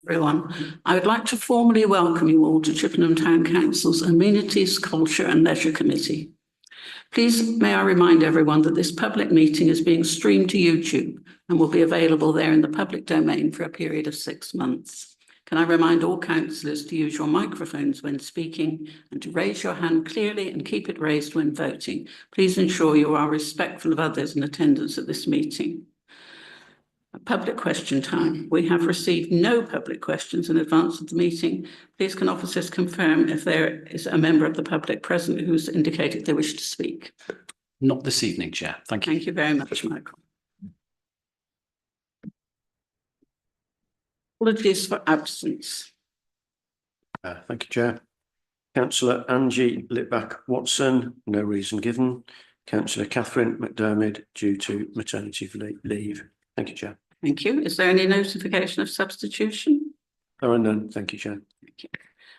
Everyone, I would like to formally welcome you all to Chippenham Town Council's Amenities, Culture and Leisure Committee. Please may I remind everyone that this public meeting is being streamed to YouTube and will be available there in the public domain for a period of 6 months. Can I remind all councillors to use your microphones when speaking and to raise your hand clearly and keep it raised when voting. Please ensure you are respectful of others in attendance at this meeting. Public question time. We have received no public questions in advance of the meeting. Please can officers confirm if there is a member of the public present who's indicated they wish to speak? Not this evening, Chair. Thank you. Thank you very much, Michael. Apologies for absence. Thank you, Chair. Councillor Angie Littback-Watson, no reason given. Councillor Catherine McDermott, due to maternity leave. Thank you, Chair. Thank you. Is there any notification of substitution? There are none. Thank you, Chair. Thank you.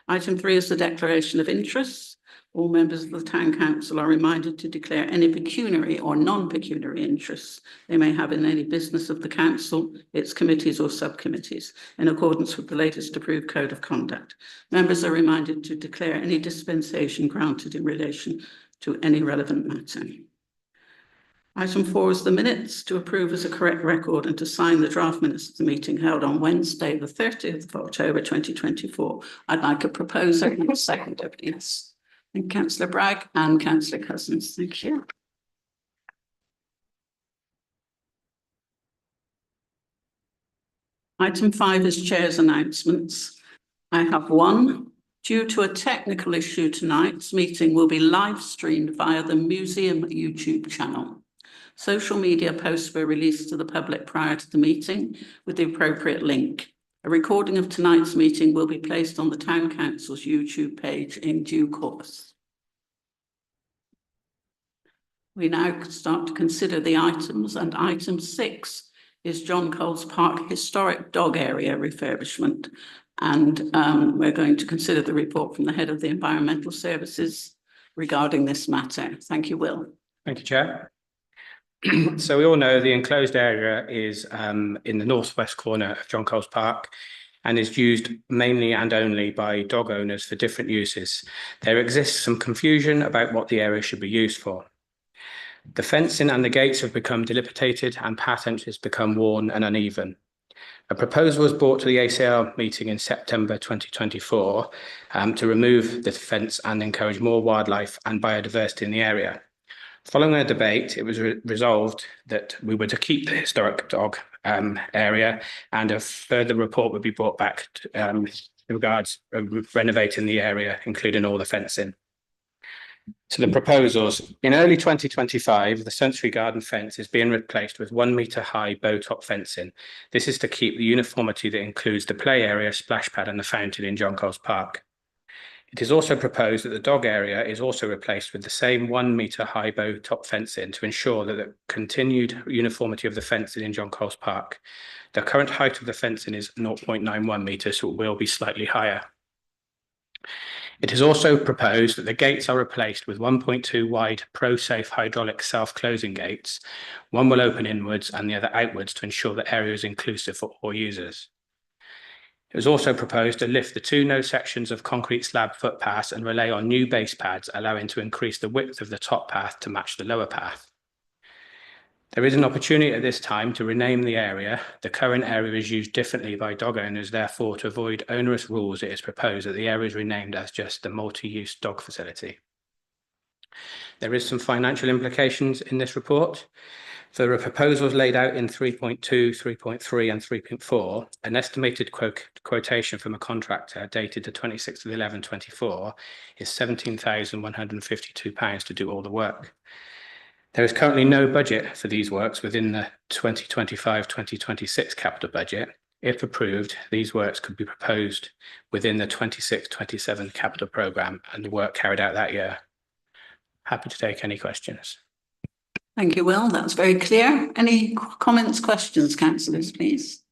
Item 3 is the declaration of interests. All members of the Town Council are reminded to declare any pecuniary or non-pecuniary interests they may have in any business of the Council, its committees or subcommittees, in accordance with the latest approved Code of Conduct. Members are reminded to declare any dispensation granted in relation to any relevant matter. Item 4 is the minutes to approve as a correct record and to sign the draft minutes of the meeting held on Wednesday, the 30th of October 2024. I'd like a proposer and a seconder, please. And Councillor Bragg and Councillor Cousins. Thank you. Item 5 is Chair's announcements. I have one. Due to a technical issue, tonight's meeting will be live streamed via the Museum YouTube channel. Social media posts were released to the public prior to the meeting with the appropriate link. A recording of tonight's meeting will be placed on the Town Council's YouTube page in due course. We now start to consider the items, and item 6 is John Coles Park Historic Dog Area refurbishment. And we're going to consider the report from the Head of the Environmental Services regarding this matter. Thank you, Will. Thank you, Chair. So we all know the enclosed area is in the northwest corner of John Coles Park and is used mainly and only by dog owners for different uses. There exists some confusion about what the area should be used for. The fencing and the gates have become dilapidated and path entries become worn and uneven. A proposal was brought to the ACL meeting in September 2024 to remove the fence and encourage more wildlife and biodiversity in the area. Following a debate, it was resolved that we were to keep the historic dog area, and a further report would be brought back in regards of renovating the area, including all the fencing. So the proposals: in early 2025, the Sensory Garden fence is being replaced with 1 metre high bow top fencing. This is to keep the uniformity that includes the play area, splash pad and the fountain in John Coles Park. It is also proposed that the dog area is also replaced with the same 1 metre high bow top fencing to ensure that the continued uniformity of the fencing in John Coles Park. The current height of the fencing is 0.91 metres, so it will be slightly higher. It is also proposed that the gates are replaced with 1.2 wide ProSafe hydraulic self-closing gates. One will open inwards and the other outwards to ensure the area is inclusive for all users. It was also proposed to lift the 2 nose sections of concrete slab footpaths and relay on new base pads, allowing to increase the width of the top path to match the lower path. There is an opportunity at this time to rename the area. The current area is used differently by dog owners, therefore, to avoid onerous rules, it is proposed that the area is renamed as just the multi-use dog facility. There is some financial implications in this report. For the proposals laid out in 3.2, 3.3 and 3.4, an estimated quotation from a contractor dated the 26th of 11/24 is £17,152 to do all the work. There is currently no budget for these works within the 2025-2026 capital budget. If approved, these works could be proposed within the 26-27 capital programme and the work carried out that year. Happy to take any questions. Thank you, Will. That's very clear. Any comments, questions, councillors, please?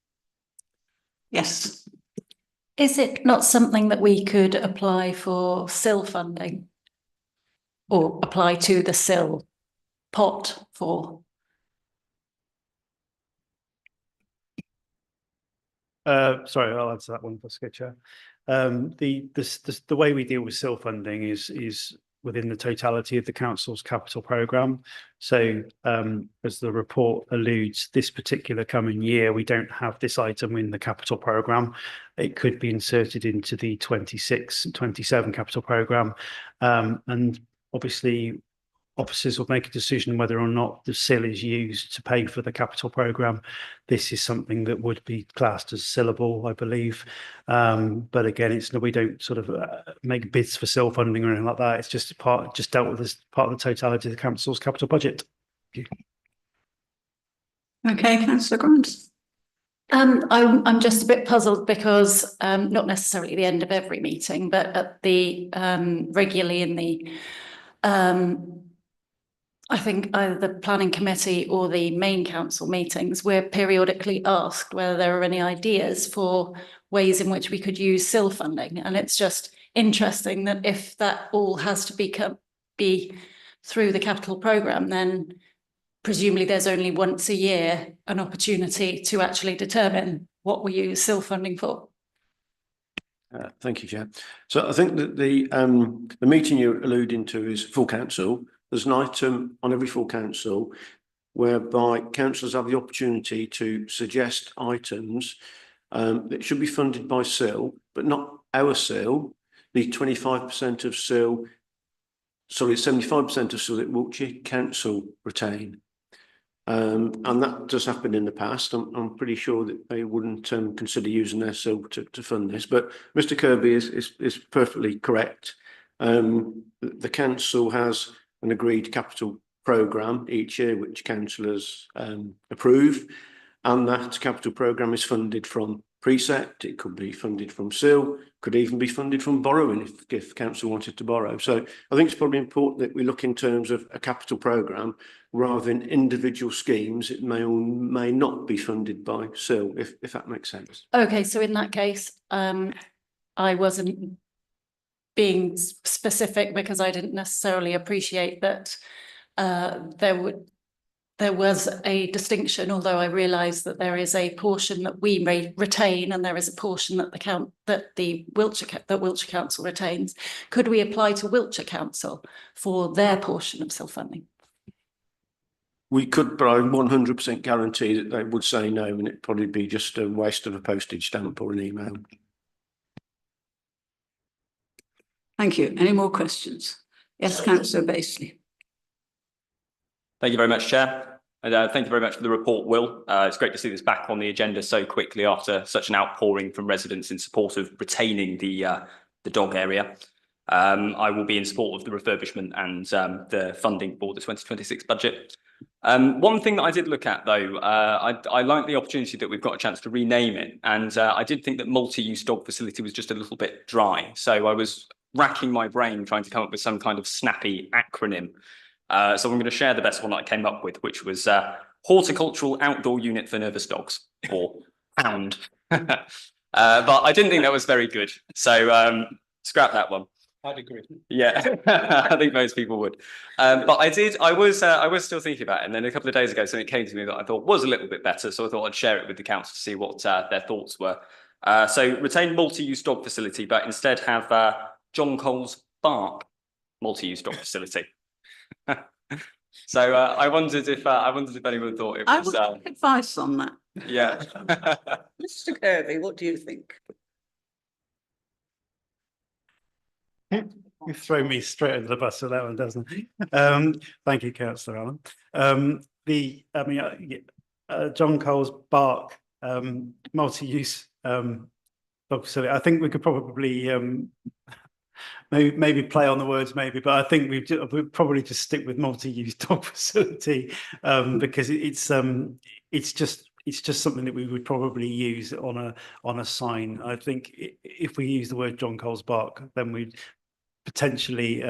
Yes. Is it not something that we could apply for SIL funding or apply to the SIL pot for? Sorry, I'll answer that one first, Chair. The way we deal with SIL funding is within the totality of the council's capital programme. So as the report alludes, this particular coming year, we don't have this item in the capital programme. It could be inserted into the 26-27 capital programme. And obviously, officers will make a decision whether or not the SIL is used to pay for the capital programme. This is something that would be classed as SILable, I believe. But again, we don't sort of make bids for SIL funding or anything like that. It's just dealt with as part of the totality of the council's capital budget. Okay, councillor Grant. I'm just a bit puzzled because not necessarily at the end of every meeting, but at the regularly in the I think either the planning committee or the main council meetings, we're periodically asked whether there are any ideas for ways in which we could use SIL funding. And it's just interesting that if that all has to be through the capital programme, then presumably there's only once a year an opportunity to actually determine what we use SIL funding for. Thank you, Chair. So I think that the meeting you're alluding to is full council. There's an item on every full council whereby councillors have the opportunity to suggest items that should be funded by SIL, but not our SIL, the 25% of SIL, sorry, 75% of SIL that Wiltshire Council retain. And that does happen in the past. I'm pretty sure that they wouldn't consider using their SIL to fund this, but Mr. Kirby is perfectly correct. The council has an agreed capital programme each year, which councillors approve, and that capital programme is funded from precept. It could be funded from SIL, could even be funded from borrowing if council wanted to borrow. So I think it's probably important that we look in terms of a capital programme rather than individual schemes. It may or may not be funded by SIL, if that makes sense. Okay, so in that case, I wasn't being specific because I didn't necessarily appreciate that there was a distinction, although I realise that there is a portion that we may retain and there is a portion that Wiltshire Council retains. Could we apply to Wiltshire Council for their portion of SIL funding? We could, but I 100% guarantee that they would say no, and it'd probably be just a waste of a postage stamp or an email. Thank you. Any more questions? Yes, councillor Basely. Thank you very much, Chair. And thank you very much for the report, Will. It's great to see this back on the agenda so quickly after such an outpouring from residents in support of retaining the dog area. I will be in support of the refurbishment and the funding for the 2026 budget. One thing that I did look at, though, I like the opportunity that we've got a chance to rename it. And I did think that multi-use dog facility was just a little bit dry. So I was racking my brain trying to come up with some kind of snappy acronym. So I'm going to share the best one that I came up with, which was Horticultural Outdoor Unit for Nervous Dogs, or HOUND. But I didn't think that was very good. So scrap that one. I'd agree. Yeah, I think most people would. But I was still thinking about it. And then a couple of days ago, something came to me that I thought was a little bit better. So I thought I'd share it with the council to see what their thoughts were. So retain multi-use dog facility, but instead have John Coles Bark multi-use dog facility. So I wondered if anyone thought it was. I would take advice on that. Yeah. Mr. Kirby, what do you think? You throw me straight under the bus with that one, doesn't it? Thank you, Councillor Allen. John Coles Bark multi-use dog facility. I think we could probably maybe play on the words, but I think we'd probably just stick with multi-use dog facility because it's just something that we would probably use on a sign. I think if we use the word John Coles Bark, then we'd potentially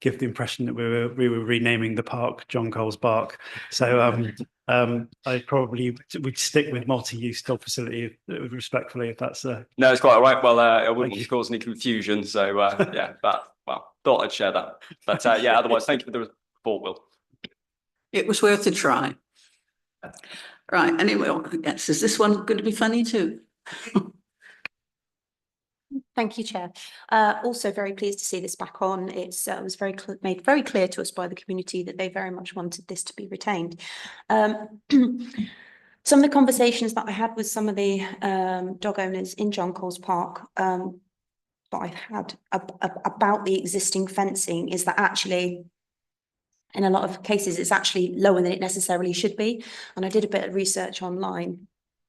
give the impression that we were renaming the park John Coles Bark. So I probably would stick with multi-use dog facility respectfully, if that's No, it's quite all right. Well, I wouldn't want to cause any confusion. So yeah, but thought I'd share that. But yeah, otherwise, thank you for the report, Will. It was worth a try. Right, anyway, yes, is this one going to be funny too? Thank you, Chair. Also very pleased to see this back on. It's was made very clear to us by the community that they very much wanted this to be retained. Some of the conversations that I had with some of the dog owners in John Coles Park that I've had about the existing fencing is that actually, in a lot of cases, it's actually lower than it necessarily should be. And I did a bit of research online.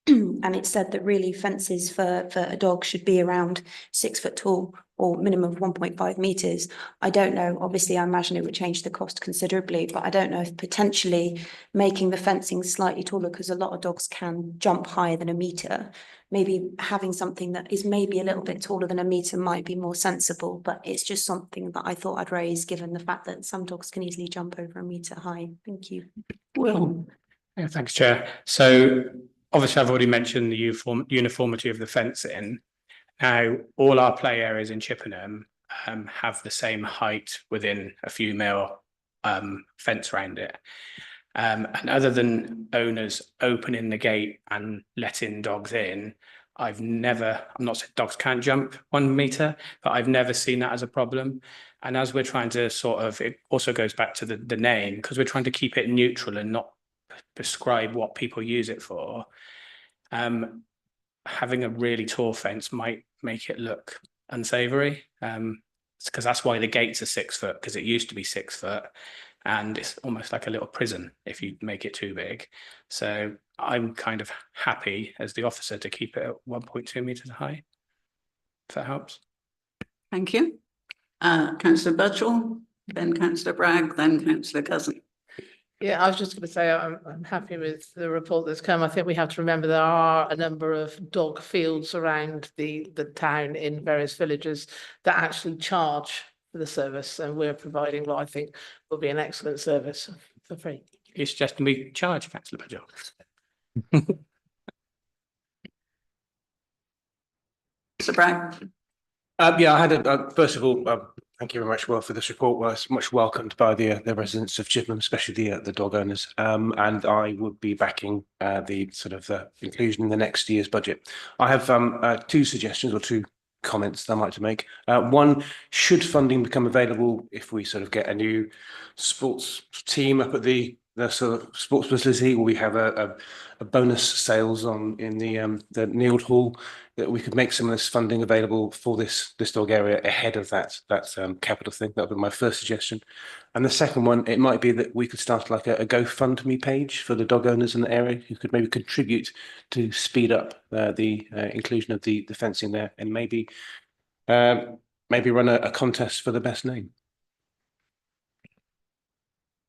And it said that really fences for a dog should be around 6 foot tall or minimum of 1.5 meters. I don't know, obviously I imagine it would change the cost considerably, but I don't know if potentially making the fencing slightly taller, because a lot of dogs can jump higher than a meter. Maybe having something that is maybe a little bit taller than a meter might be more sensible, but it's just something that I thought I'd raise given the fact that some dogs can easily jump over a meter high. Thank you. Will. Yeah, thanks, Chair. So obviously, I've already mentioned the uniformity of the fencing. Now, all our play areas in Chippenham have the same height within a few mil fence around it. And other than owners opening the gate and letting dogs in, I'm not saying dogs can't jump 1 meter, but I've never seen that as a problem. And as we're trying to it also goes back to the name, because we're trying to keep it neutral and not prescribe what people use it for. Having a really tall fence might make it look unsavory, because that's why the gates are 6 foot, because it used to be 6 foot, and it's almost like a little prison if you make it too big. So I'm kind of happy as the officer to keep it at 1.2 meters high, if that helps. Thank you. Councillor Budgell, then Councillor Bragg, then Councillor Cousin. Yeah, I was just going to say I'm happy with the report that's come. I think we have to remember there are a number of dog fields around the town in various villages that actually charge for the service, and we're providing what I think will be an excellent service for free. It's just me charge, Councillor Budgell. Councillor Bragg. Yeah, I had first of all, thank you very much, Will, for this report. Well, it's much welcomed by the residents of Chippenham, especially the dog owners. And I would be backing the sort of inclusion in the next year's budget. I have two suggestions or two comments that I'd like to make. One, should funding become available if we sort of get a new sports team up at the sort of sports facility, or we have a bonus sales in the Neild Hall, that we could make some of this funding available for this dog area ahead of that capital thing. That would be my first suggestion. And the second one, it might be that we could start like a GoFundMe page for the dog owners in the area who could maybe contribute to speed up the inclusion of the fencing there, and maybe run a contest for the best name.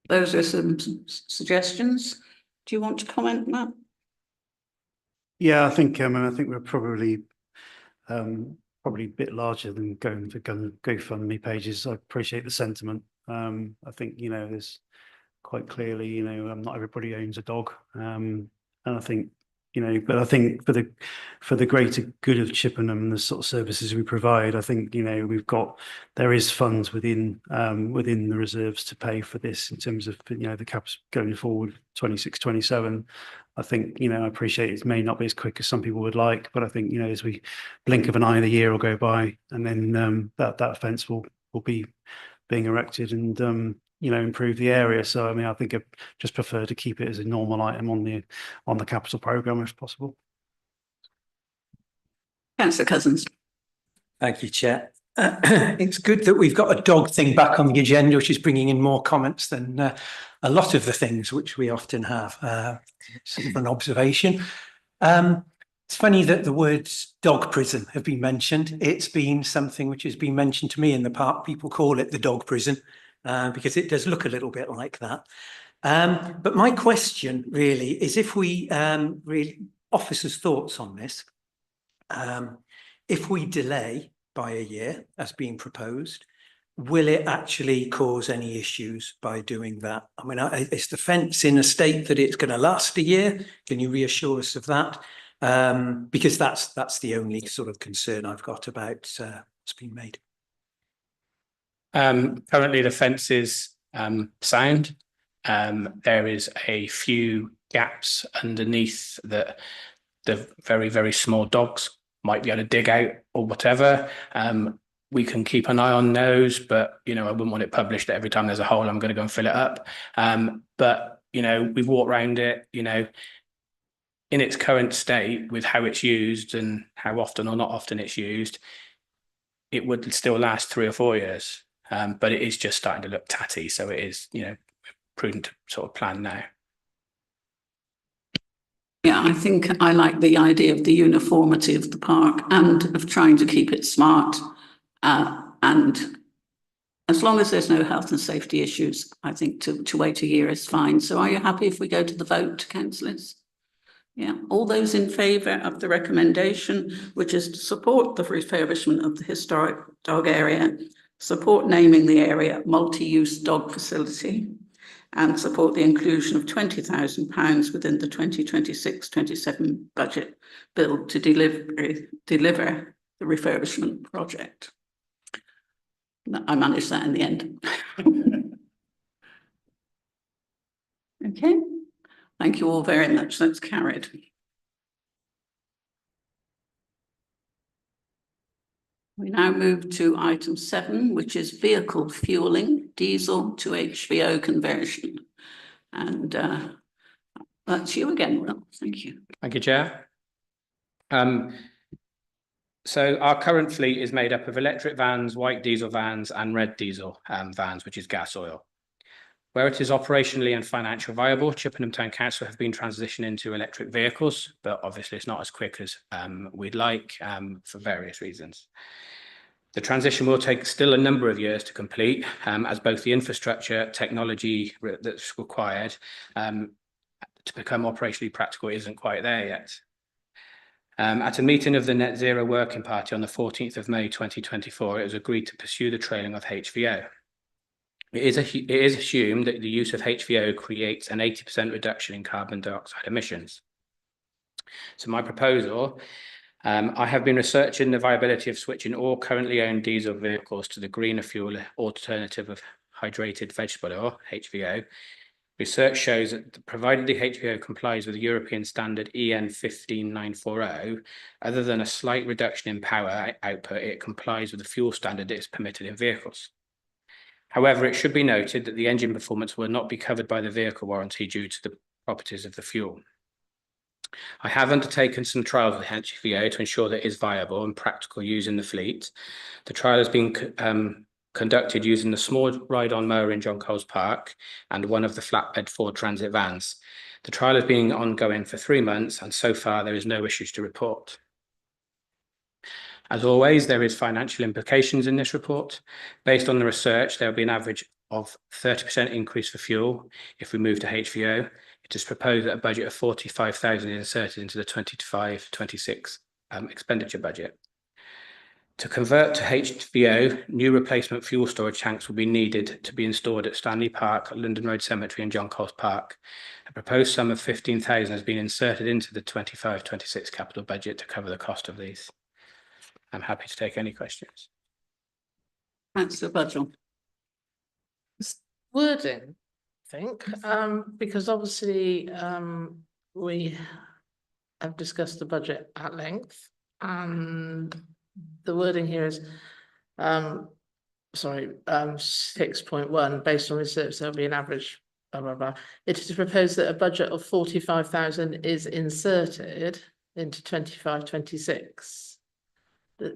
Those are some suggestions. Do you want to comment on that? Yeah, I think we're probably a bit larger than going for GoFundMe pages. I appreciate the sentiment. I think, there's quite clearly, not everybody owns a dog. And I think, but I think for the greater good of Chippenham and the sort of services we provide, I think, there is funds within the reserves to pay for this in terms of, the caps going forward 26-27. I think, I appreciate it may not be as quick as some people would like, but I think, as we blink of an eye, the year will go by, and then that fence will be being erected and improve the area. So I think I just prefer to keep it as a normal item on the capital programme if possible. Councillor Cousins. Thank you, Chair. It's good that we've got a dog thing back on the agenda, which is bringing in more comments than a lot of the things which we often have. Sort of an observation. It's funny that the words dog prison have been mentioned. It's been something which has been mentioned to me in the park. People call it the dog prison because it does look a little bit like that. But my question really is, if we officers' thoughts on this, if we delay by a year as being proposed, will it actually cause any issues by doing that? I mean, is the fence in a state that it's going to last a year? Can you reassure us of that? Because that's the only sort of concern I've got about what's been made. Currently the fence is sound. There is a few gaps underneath that the very, very small dogs might be able to dig out or whatever. We can keep an eye on those, but I wouldn't want it published that every time there's a hole, I'm going to go and fill it up. But we've walked around it, in its current state with how it's used and how often or not often it's used, it would still last 3 or 4 years. But it is just starting to look tatty. So it is, prudent to sort of plan now. Yeah, I think I like the idea of the uniformity of the park and of trying to keep it smart. And as long as there's no health and safety issues, I think to wait a year is fine. So are you happy if we go to the vote, councillors? Yeah, all those in favour of the recommendation, which is to support the refurbishment of the historic dog area, support naming the area multi-use dog facility, and support the inclusion of £20,000 within the 2026-27 budget bill to deliver the refurbishment project. I managed that in the end. Okay, thank you all very much. That's carried. We now move to item 7, which is vehicle fueling, diesel to HVO conversion. And that's you again, Will. Thank you. Thank you, Chair. So our current fleet is made up of electric vans, white diesel vans, and red diesel vans, which is gas oil. Where it is operationally and financially viable, Chippenham Town Council have been transitioning to electric vehicles, but obviously it's not as quick as we'd like for various reasons. The transition will take still a number of years to complete, as both the infrastructure, technology that's required to become operationally practical isn't quite there yet. At a meeting of the Net Zero Working Party on the 14th of May 2024, it was agreed to pursue the trailing of HVO. It is assumed that the use of HVO creates an 80% reduction in carbon dioxide emissions. So my proposal, I have been researching the viability of switching all currently owned diesel vehicles to the greener fuel alternative of hydrated vegetable oil, HVO. Research shows that provided the HVO complies with the European standard EN 15940, other than a slight reduction in power output, it complies with the fuel standard that is permitted in vehicles. However, it should be noted that the engine performance will not be covered by the vehicle warranty due to the properties of the fuel. I have undertaken some trials with HVO to ensure that it is viable and practical use in the fleet. The trial has been conducted using the small ride-on mower in John Coles Park and one of the flatbed Ford Transit vans. The trial has been ongoing for 3 months, and so far there is no issues to report. As always, there is financial implications in this report. Based on the research, there will be an average of 30% increase for fuel if we move to HVO. It is proposed that a budget of 45,000 is inserted into the 25-26 expenditure budget. To convert to HVO, new replacement fuel storage tanks will be needed to be installed at Stanley Park, London Road Cemetery and John Coles Park. A proposed sum of 15,000 has been inserted into the 25-26 capital budget to cover the cost of these. I'm happy to take any questions. Councillor Budgell. Wording, I think, because obviously we have discussed the budget at length, and the wording here is 6.1, based on research there'll be an average blah blah blah. It is proposed that a budget of 45,000 is inserted into 25-26.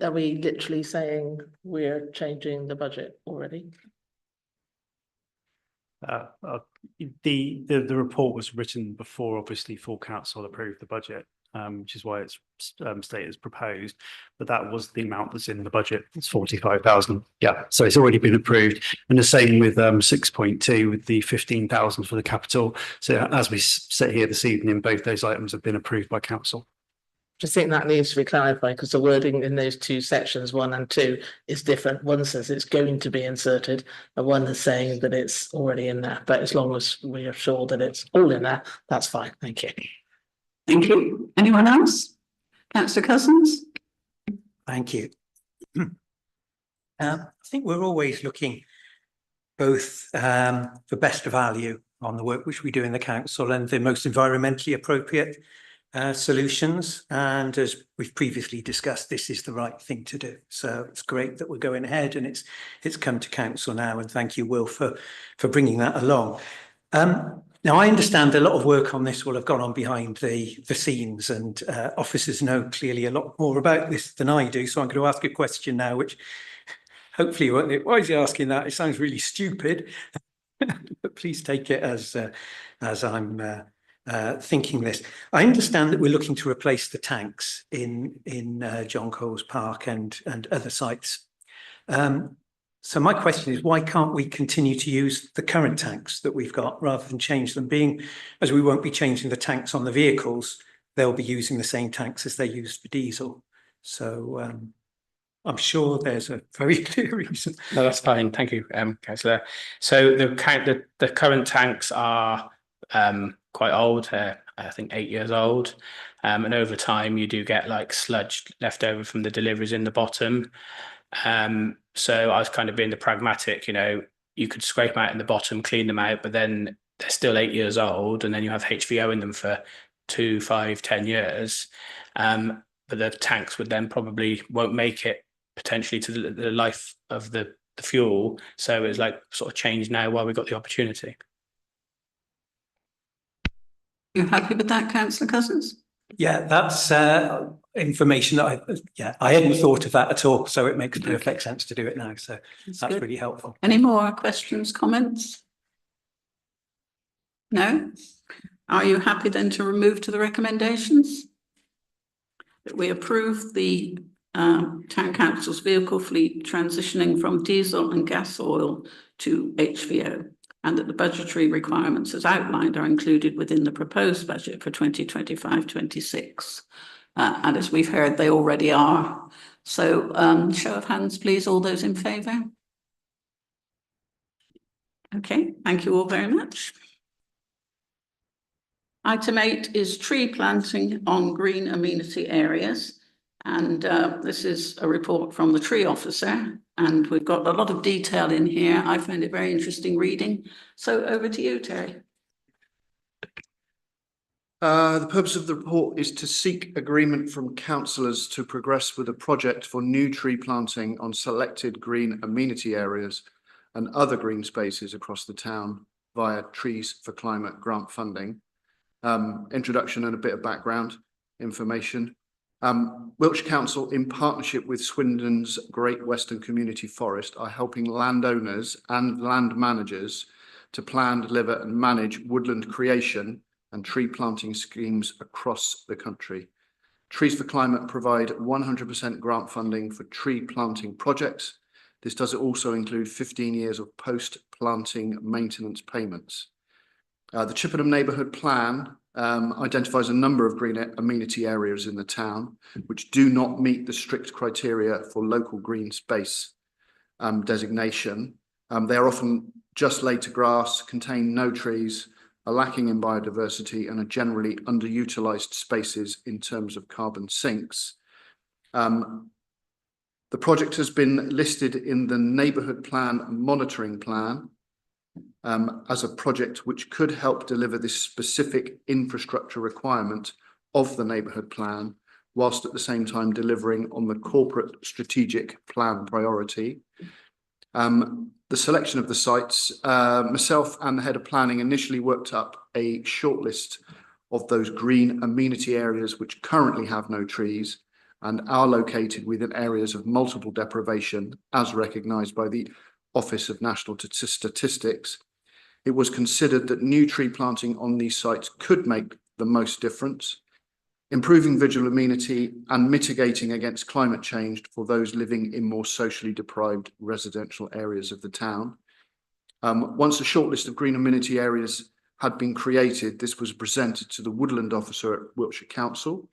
Are we literally saying we're changing the budget already? The report was written before, obviously, full council approved the budget, which is why it's stated as proposed. But that was the amount that's in the budget. It's 45,000. Yeah, so it's already been approved. And the same with 6.2 with the 15,000 for the capital. So as we sit here this evening, both those items have been approved by council. I think that needs to be clarified because the wording in those two sections, 1 and 2, is different. One says it's going to be inserted, and one is saying that it's already in there. But as long as we are sure that it's all in there, that's fine. Thank you. Thank you. Anyone else? Councillor Cousins? Thank you. I think we're always looking both for best value on the work which we do in the council and the most environmentally appropriate solutions. And as we've previously discussed, this is the right thing to do. So it's great that we're going ahead, and it's come to council now. And thank you, Will, for bringing that along. Now, I understand a lot of work on this will have gone on behind the scenes, and officers know clearly a lot more about this than I do. So I'm going to ask a question now, which hopefully you won't. Why is he asking that? It sounds really stupid, but please take it as I'm thinking this. I understand that we're looking to replace the tanks in John Coles Park and other sites. So my question is, why can't we continue to use the current tanks that we've got rather than change them? Being as we won't be changing the tanks on the vehicles, they'll be using the same tanks as they used for diesel. So I'm sure there's a very clear reason. No, that's fine. Thank you, councillor. So the current tanks are quite old. I think 8 years old. And over time you do get like sludge left over from the deliveries in the bottom. So I was kind of being the pragmatic, you could scrape them out in the bottom, clean them out, but then they're still 8 years old, and then you have HVO in them for 2, 5, 10 years. But the tanks would then probably won't make it potentially to the life of the fuel. So it's like sort of change now while we've got the opportunity. You happy with that, councillor Cousins? Yeah, that's information that I hadn't thought of that at all. So it makes perfect sense to do it now. So that's good. really helpful. Any more questions, comments? No? Are you happy then to remove to the recommendations? That we approve the Town Council's vehicle fleet transitioning from diesel and gas oil to HVO, and that the budgetary requirements as outlined are included within the proposed budget for 2025-26. And as we've heard, they already are. So show of hands, please, all those in favour. Okay, thank you all very much. Item 8 is tree planting on green amenity areas. And this is a report from the tree officer, and we've got a lot of detail in here. I find it very interesting reading. So over to you, Terry. The purpose of the report is to seek agreement from councillors to progress with a project for new tree planting on selected green amenity areas and other green spaces across the town via Trees for Climate grant funding. Introduction and a bit of background information. Wiltshire Council, in partnership with Swindon's Great Western Community Forest, are helping landowners and land managers to plan, deliver and manage woodland creation and tree planting schemes across the country. Trees for Climate provide 100% grant funding for tree planting projects. This does also include 15 years of post-planting maintenance payments. The Chippenham Neighbourhood Plan identifies a number of green amenity areas in the town which do not meet the strict criteria for local green space designation. They are often just laid to grass, contain no trees, are lacking in biodiversity and are generally underutilised spaces in terms of carbon sinks. The project has been listed in the Neighbourhood Plan Monitoring Plan as a project which could help deliver this specific infrastructure requirement of the neighbourhood plan, whilst at the same time delivering on the corporate strategic plan priority. The selection of the sites, myself and the head of planning initially worked up a shortlist of those green amenity areas which currently have no trees and are located within areas of multiple deprivation as recognised by the Office of National Statistics. It was considered that new tree planting on these sites could make the most difference, improving visual amenity and mitigating against climate change for those living in more socially deprived residential areas of the town. Once a shortlist of green amenity areas had been created, this was presented to the woodland officer at Wiltshire Council.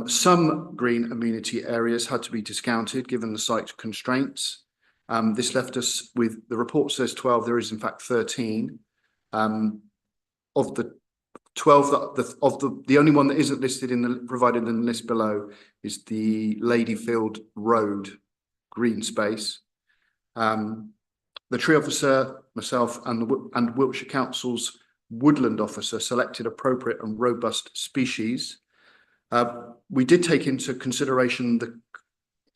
Some green amenity areas had to be discounted given the site constraints. This left us with, the report says 12, there is in fact 13. Of the 12, the only one that isn't listed in the provided in the list below is the Ladyfield Road green space. The tree officer, myself and Wiltshire Council's woodland officer selected appropriate and robust species We did take into consideration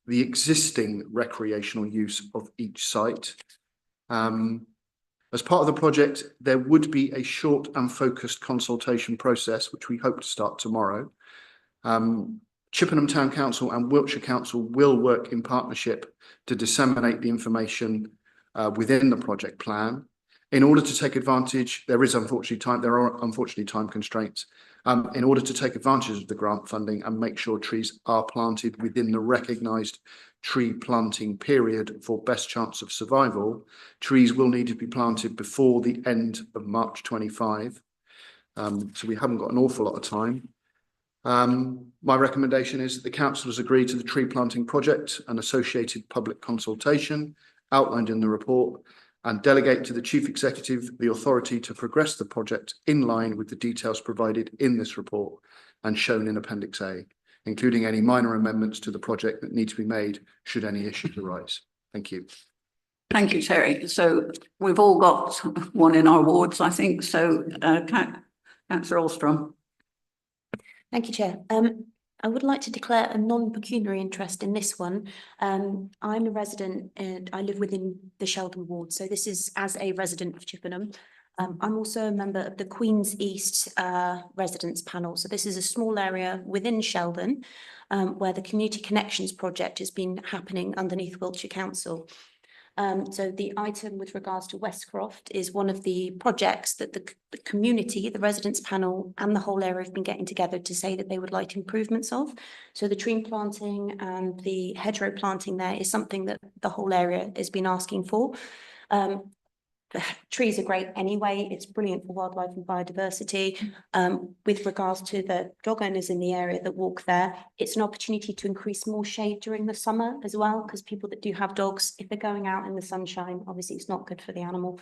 the existing recreational use of each site. As part of the project, there would be a short and focused consultation process, which we hope to start tomorrow. Chippenham Town Council and Wiltshire Council will work in partnership to disseminate the information within the project plan. In order to take advantage, there are unfortunately time constraints. In order to take advantage of the grant funding and make sure trees are planted within the recognised tree planting period for best chance of survival, trees will need to be planted before the end of March 25. So we haven't got an awful lot of time. My recommendation is that the councillors agree to the tree planting project and associated public consultation outlined in the report, and delegate to the Chief Executive the authority to progress the project in line with the details provided in this report and shown in Appendix A, including any minor amendments to the project that need to be made should any issues arise. Thank you. Thank you, Terry. So we've all got one in our wards, I think. So Councillor Alstrom. Thank you, Chair. I would like to declare a non-pecuniary interest in this one. I'm a resident and I live within the Sheldon ward. So this is as a resident of Chippenham. I'm also a member of the Queen's East residents panel. So this is a small area within Sheldon where the Community Connections project has been happening underneath Wiltshire Council. So the item with regards to Westcroft is one of the projects that the community, the residents panel and the whole area have been getting together to say that they would like improvements of. So the tree planting and the hedgerow planting there is something that the whole area has been asking for. The trees are great anyway. It's brilliant for wildlife and biodiversity. With regards to the dog owners in the area that walk there, it's an opportunity to increase more shade during the summer as well, because people that do have dogs, if they're going out in the sunshine, obviously it's not good for the animal.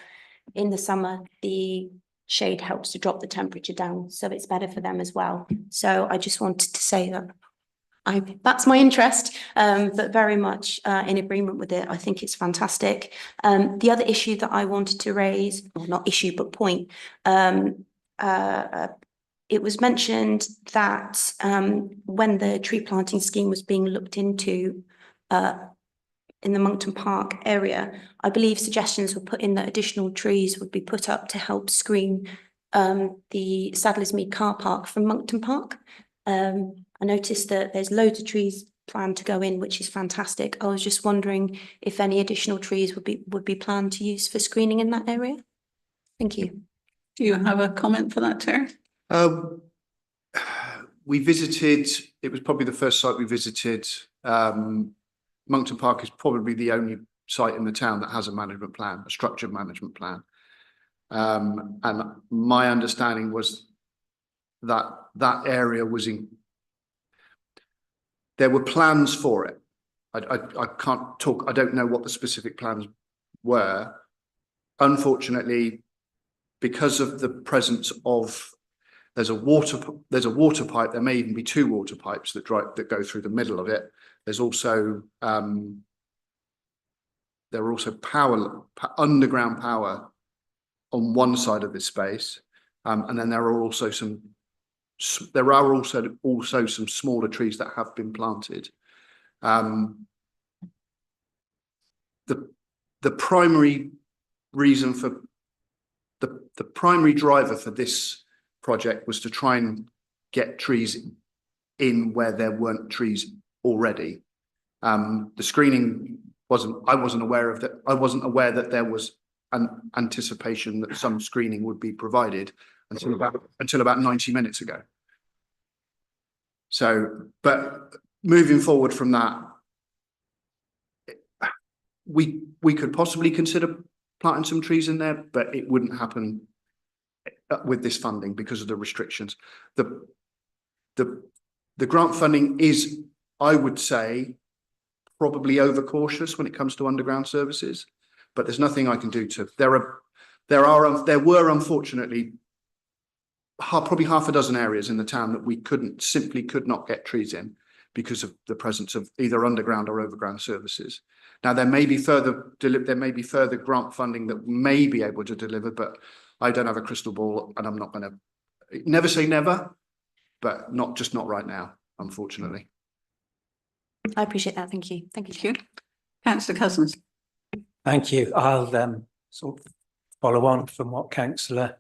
In the summer, the shade helps to drop the temperature down, so it's better for them as well. So I just wanted to say that that's my interest, but very much in agreement with it. I think it's fantastic. The other issue that I wanted to raise, or not issue, but point, it was mentioned that when the tree planting scheme was being looked into in the Monkton Park area, I believe suggestions were put in that additional trees would be put up to help screen the Sadlersmead car park from Monkton Park. I noticed that there's loads of trees planned to go in, which is fantastic. I was just wondering if any additional trees would be planned to use for screening in that area. Thank you. Do you have a comment for that, Terry? We visited, it was probably the first site we visited. Monkton Park is probably the only site in the town that has a management plan, a structured management plan. And my understanding was that that area was there were plans for it. I can't talk, I don't know what the specific plans were. Unfortunately, because of the presence of, there's a water pipe, there may even be two water pipes that go through the middle of it. There's also there are also underground power on one side of this space, and then there are also some smaller trees that have been planted. The primary reason for the primary driver for this project was to try and get trees in where there weren't trees already. The screening I wasn't aware of that. I wasn't aware that there was an anticipation that some screening would be provided until about 90 minutes ago. So, but moving forward from that, we could possibly consider planting some trees in there, but it wouldn't happen with this funding because of the restrictions. The grant funding is, I would say, probably overcautious when it comes to underground services, but there's nothing I can do to. There were unfortunately probably half a dozen areas in the town that we simply could not get trees in because of the presence of either underground or overground services. Now there may be further grant funding that may be able to deliver, but I don't have a crystal ball, and I'm not going to never say never. but not right now, unfortunately. I appreciate that. Thank you. Thank you. Thank you. Councillor Cousins. Thank you. I'll sort of follow on from what Councillor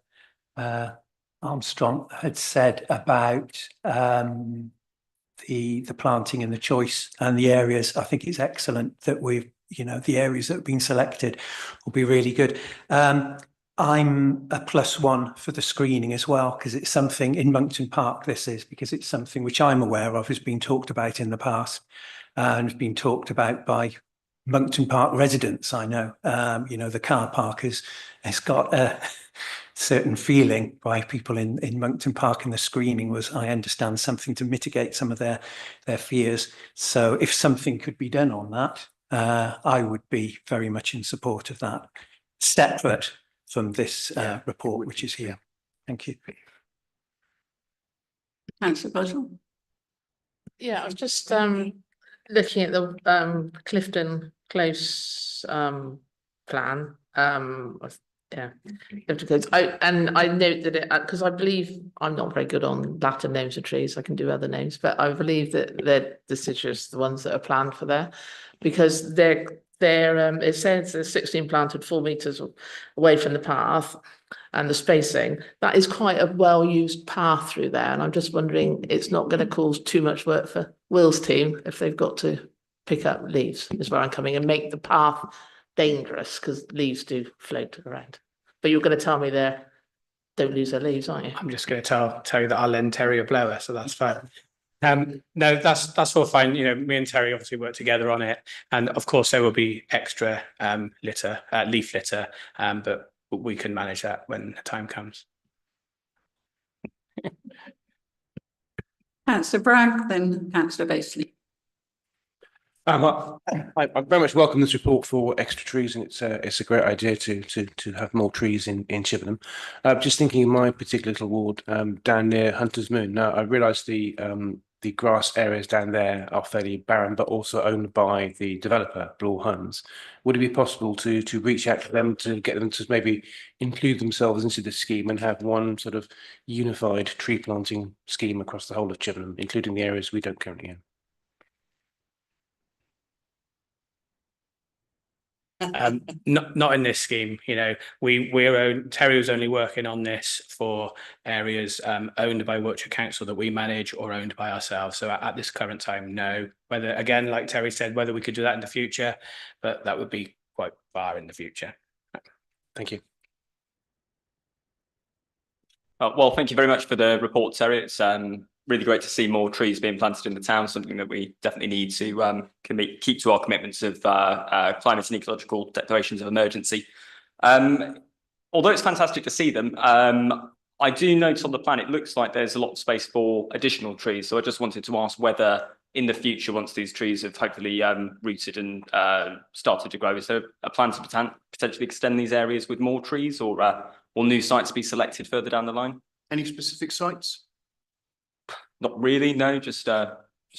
Armstrong had said about the planting and the choice and the areas. I think it's excellent that we've, the areas that have been selected will be really good. I'm a +1 for the screening as well, because it's something in Monkton Park, because it's something which I'm aware of has been talked about in the past and has been talked about by Monkton Park residents. I know, the car park has got a certain feeling by people in Monkton Park, and the screening was, I understand, something to mitigate some of their fears. So if something could be done on that, I would be very much in support of that, separate from this report, which is here. Thank you. Councillor Boswell. Yeah, I was just looking at the Clifton Close plan. Clifton Close. I note that it, because I believe I'm not very good on Latin names of trees. I can do other names, but I believe that they're deciduous, the ones that are planned for there, because they're it says there's 16 planted 4 meters away from the path, and the spacing, that is quite a well-used path through there. And I'm just wondering, it's not going to cause too much work for Will's team if they've got to pick up leaves, is where I'm coming, and make the path dangerous, because leaves do float around. But you're going to tell me there, don't lose their leaves, aren't you? I'm just going to tell you that I'll lend Terry a blower, so that's fine. No, that's all fine. Me and Terry obviously work together on it, and of course there will be extra leaf litter, but we can manage that when the time comes. Councillor Bragg, then Councillor Basely. I very much welcome this report for extra trees, and it's a great idea to have more trees in Chippenham. Just thinking in my particular little ward down near Hunter's Moon. Now I realise the grass areas down there are fairly barren, but also owned by the developer, Blore Homes. Would it be possible to reach out to them to get them to maybe include themselves into the scheme and have one sort of unified tree planting scheme across the whole of Chippenham, including the areas we don't currently own? Not in this scheme. Terry was only working on this for areas owned by Wiltshire Council that we manage or owned by ourselves. So at this current time, no. Whether, again, like Terry said, whether we could do that in the future, but that would be quite far in the future. Thank you. Well, thank you very much for the report, Terry. It's really great to see more trees being planted in the town, something that we definitely need to keep to our commitments of climate and ecological declarations of emergency. Although it's fantastic to see them, I do note on the plan it looks like there's a lot of space for additional trees. So I just wanted to ask whether in the future, once these trees have hopefully rooted and started to grow, is there a plan to potentially extend these areas with more trees, or will new sites be selected further down the line? Any specific sites? Not really, no, just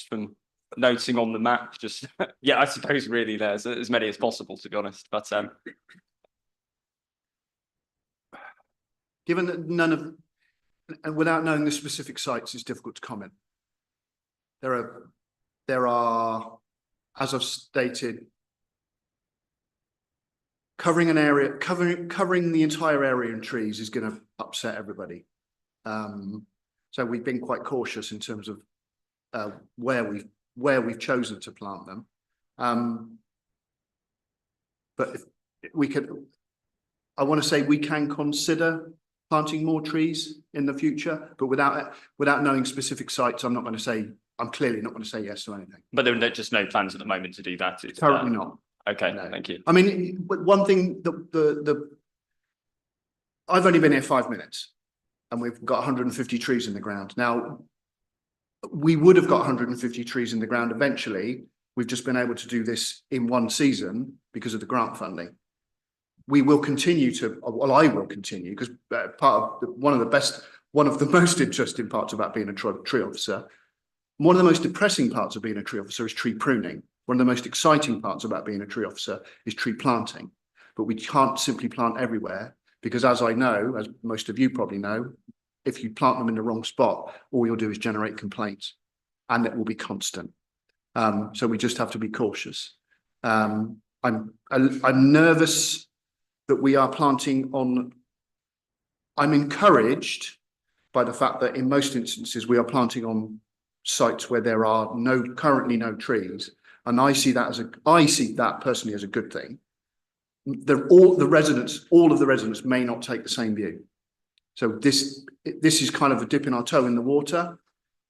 from noting on the map, just yeah, I suppose really there's as many as possible, to be honest, but given that and without knowing the specific sites, it's difficult to comment. There are, as I've stated, covering an area, covering the entire area in trees is going to upset everybody. So we've been quite cautious in terms of where we've chosen to plant them. But if we could, I want to say we can consider planting more trees in the future, but without knowing specific sites, I'm clearly not going to say yes to anything. But there are just no plans at the moment to do that. Currently not. Okay, no. Thank you. I mean, one thing, I've only been here 5 minutes, and we've got 150 trees in the ground. Now, we would have got 150 trees in the ground eventually. We've just been able to do this in one season because of the grant funding. We will continue to, well, I will continue, because one of the most interesting parts about being a tree officer, one of the most depressing parts of being a tree officer is tree pruning. One of the most exciting parts about being a tree officer is tree planting. But we can't simply plant everywhere, because as I know, as most of you probably know, if you plant them in the wrong spot, all you'll do is generate complaints, and it will be constant. So we just have to be cautious. I'm nervous that we are planting on. I'm encouraged by the fact that in most instances we are planting on sites where there are currently no trees, and I see that personally as a good thing. All of the residents may not take the same view. So this is kind of a dip in our toe in the water.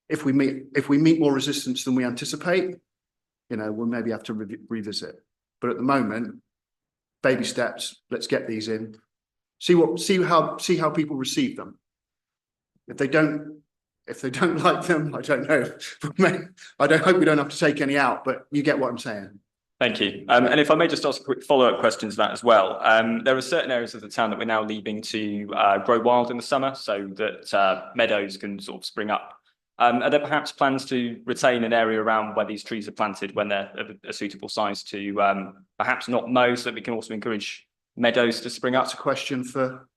If we meet more resistance than we anticipate, we'll maybe have to revisit. But at the moment, baby steps. Let's get these in. See how people receive them. If they don't like them, I don't know. I hope we don't have to take any out, but you get what I'm saying. Thank you. And if I may just ask a quick follow-up question to that as well. There are certain areas of the town that we're now leaving to grow wild in the summer so that meadows can sort of spring up. Are there perhaps plans to retain an area around where these trees are planted when they're of a suitable size to perhaps not mow, so that we can also encourage meadows to spring up? That's a question for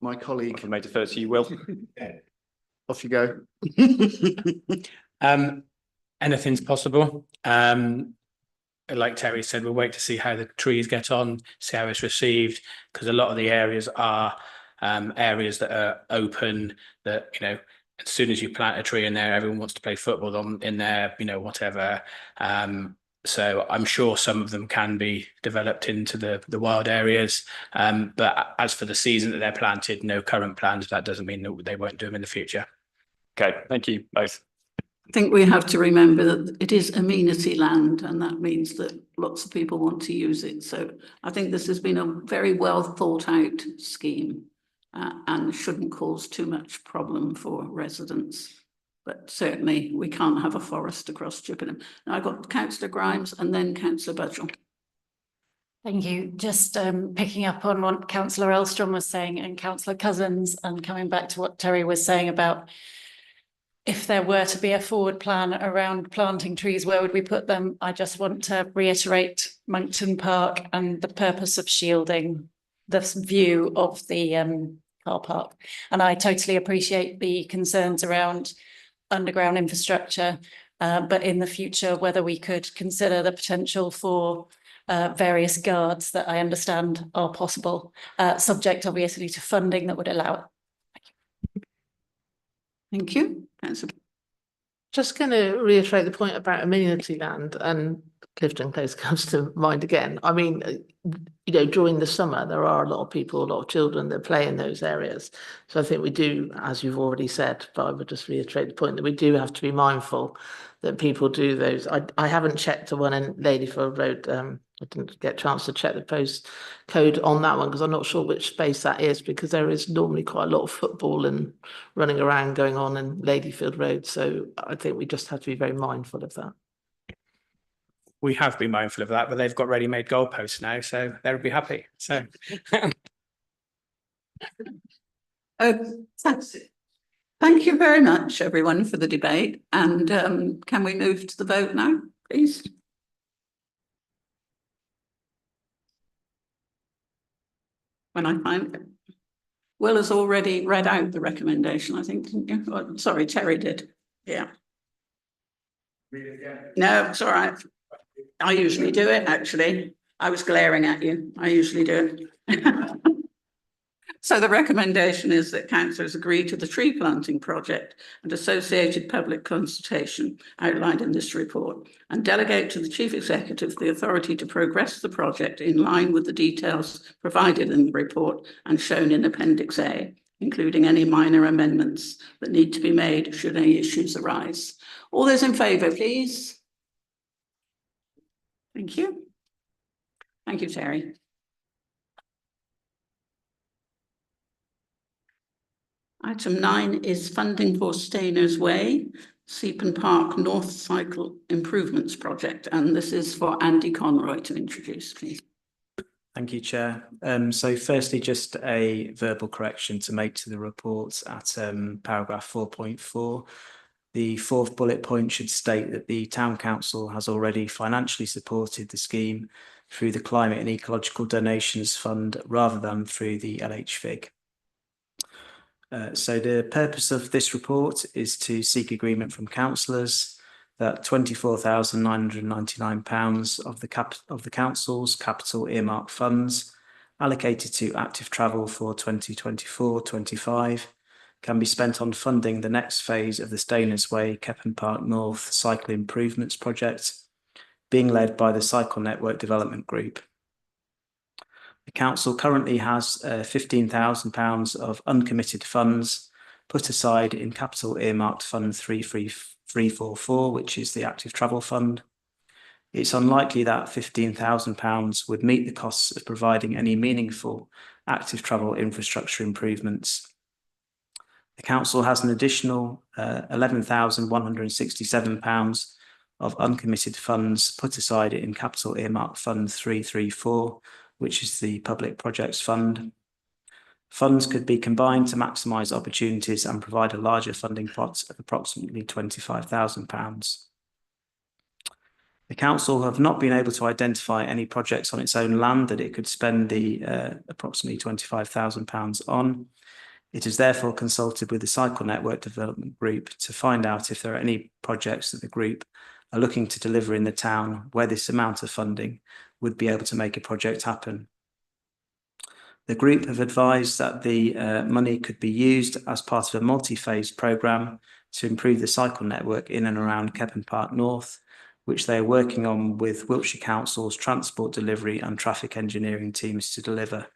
my colleague. I may defer to you, Will. Off you go. Anything's possible. Like Terry said, we'll wait to see how the trees get on, see how it's received, because a lot of the areas are areas that are open, that, as soon as you plant a tree in there, everyone wants to play football in there, whatever. So I'm sure some of them can be developed into the wild areas. But as for the season that they're planted, no current plans. That doesn't mean that they won't do them in the future. Okay, thank you both. I think we have to remember that it is amenity land, and that means that lots of people want to use it. So I think this has been a very well thought out scheme and shouldn't cause too much problem for residents. But certainly we can't have a forest across Chippenham. Now I've got Councillor Grimes and then Councillor Budgell. Thank you. Just picking up on what Councillor Elstrom was saying and Councillor Cousins, and coming back to what Terry was saying about if there were to be a forward plan around planting trees, where would we put them? I just want to reiterate Monkton Park and the purpose of shielding this view of the car park. And I totally appreciate the concerns around underground infrastructure, but in the future, whether we could consider the potential for various guards that I understand are possible, subject obviously to funding that would allow it. Thank you. Just going to reiterate the point about amenity land, and Clifton Close comes to mind again. I mean, during the summer, there are a lot of people, a lot of children that play in those areas. So I think we do, as you've already said, but I would just reiterate the point that we do have to be mindful that people do those. I haven't checked the one in Ladyfield Road. I didn't get a chance to check the postcode on that one because I'm not sure which space that is, because there is normally quite a lot of football and running around going on in Ladyfield Road. So I think we just have to be very mindful of that. We have been mindful of that, but they've got ready-made goalposts now, so they'll be happy. So Thank you very much, everyone, for the debate. And can we move to the vote now, please? When I find it. Will has already read out the recommendation, I think, didn't you? Oh, sorry, Terry did. Yeah. No, it's all right. I usually do it, actually. I was glaring at you. I usually do it. So the recommendation is that councillors agree to the tree planting project and associated public consultation outlined in this report, and delegate to the Chief Executive the authority to progress the project in line with the details provided in the report and shown in Appendix A, including any minor amendments that need to be made should any issues arise. All those in favour, please. Thank you. Thank you, Terry. Item 9 is funding for Stainers Way, Seapen Park North Cycle Improvements Project, and this is for Andy Conroy to introduce, please. Thank you, Chair. So firstly, just a verbal correction to make to the report at paragraph 4.4. The fourth bullet point should state that the Town Council has already financially supported the scheme through the Climate and Ecological Donations Fund rather than through the LHFIG. So the purpose of this report is to seek agreement from councillors that £24,999 of the council's capital earmark funds allocated to active travel for 2024-25 can be spent on funding the next phase of the Stainers Way Keppen Park North Cycle Improvements Project, being led by the Cycle Network Development Group. The council currently has £15,000 of uncommitted funds put aside in capital earmarked Fund 344, which is the Active Travel Fund. It's unlikely that £15,000 would meet the costs of providing any meaningful active travel infrastructure improvements. The council has an additional £11,167 of uncommitted funds put aside in capital earmarked Fund 334, which is the Public Projects Fund. Funds could be combined to maximise opportunities and provide a larger funding pot of approximately £25,000. The council have not been able to identify any projects on its own land that it could spend the approximately £25,000 on. It has therefore consulted with the Cycle Network Development Group to find out if there are any projects that the group are looking to deliver in the town where this amount of funding would be able to make a project happen. The group have advised that the money could be used as part of a multi-phase programme to improve the cycle network in and around Keppen Park North, which they are working on with Wiltshire Council's transport delivery and traffic engineering teams to deliver.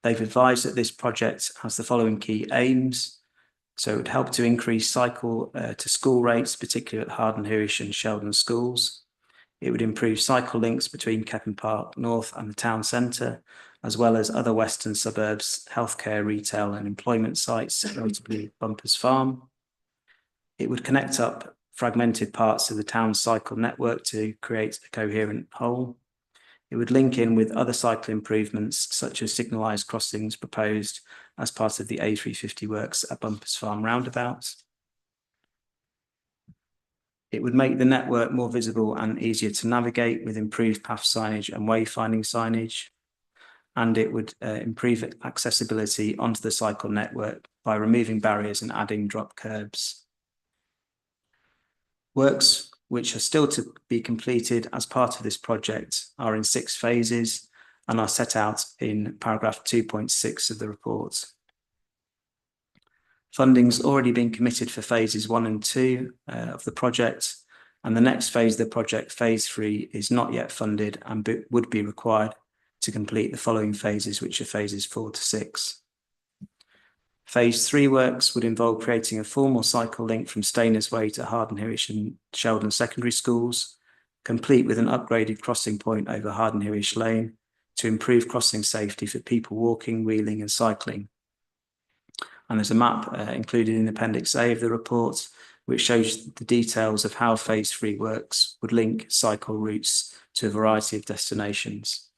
They've advised that this project has the following key aims. So it would help to increase cycle to school rates, particularly at Harden Hewish and Sheldon schools. It would improve cycle links between Keppen Park North and the town centre, as well as other western suburbs, healthcare, retail and employment sites, notably Bumpers Farm. It would connect up fragmented parts of the town cycle network to create a coherent whole. It would link in with other cycle improvements, such as signalised crossings proposed as part of the A350 works at Bumpers Farm roundabout. It would make the network more visible and easier to navigate with improved path signage and wayfinding signage. And it would improve accessibility onto the cycle network by removing barriers and adding drop curbs. Works which are still to be completed as part of this project are in 6 phases and are set out in paragraph 2.6 of the report. Funding's already been committed for phases 1 and 2 of the project, and the next phase of the project, phase 3, is not yet funded and would be required to complete the following phases, which are phases 4 to 6. Phase 3 works would involve creating a formal cycle link from Stainers Way to Harden Hewish and Sheldon secondary schools, complete with an upgraded crossing point over Harden Hewish Lane to improve crossing safety for people walking, wheeling and cycling. And there's a map included in Appendix A of the report, which shows the details of how Phase 3 works would link cycle routes to a variety of destinations.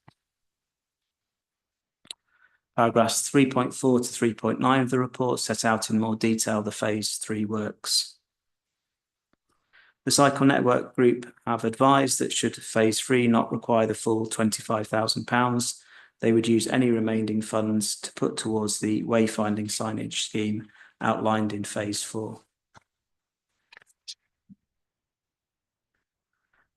Paragraphs 3.4 to 3.9 of the report set out in more detail the Phase 3 works. The Cycle Network Group have advised that should Phase 3 not require the full £25,000, they would use any remaining funds to put towards the wayfinding signage scheme outlined in Phase 4.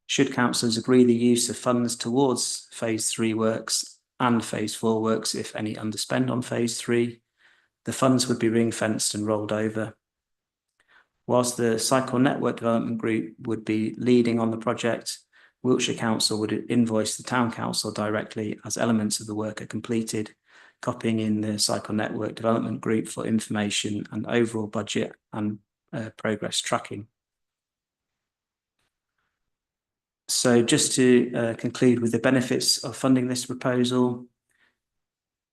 Should councillors agree the use of funds towards Phase 3 works and Phase 4 works, if any underspend on Phase 3, the funds would be ring-fenced and rolled over. Whilst the Cycle Network Development Group would be leading on the project, Wiltshire Council would invoice the Town Council directly as elements of the work are completed, copying in the Cycle Network Development Group for information and overall budget and progress tracking. So just to conclude with the benefits of funding this proposal,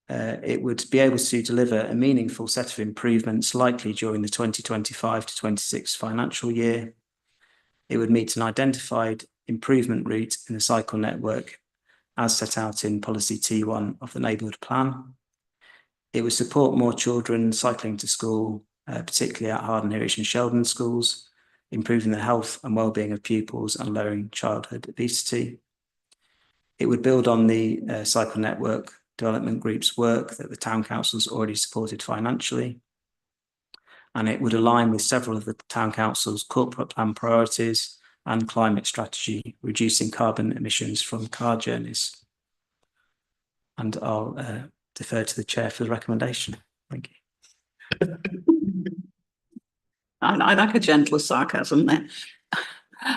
it would be able to deliver a meaningful set of improvements likely during the 2025 to 26 financial year. It would meet an identified improvement route in the cycle network as set out in policy T1 of the neighbourhood plan. It would support more children cycling to school, particularly at Harden Hewish and Sheldon schools, improving the health and well-being of pupils and lowering childhood obesity. It would build on the cycle network Development Group's work that the Town Council's already supported financially. And it would align with several of the Town Council's corporate plan priorities and climate strategy, reducing carbon emissions from car journeys. And I'll defer to the Chair for the recommendation. Thank you. I like a gentle sarcasm there.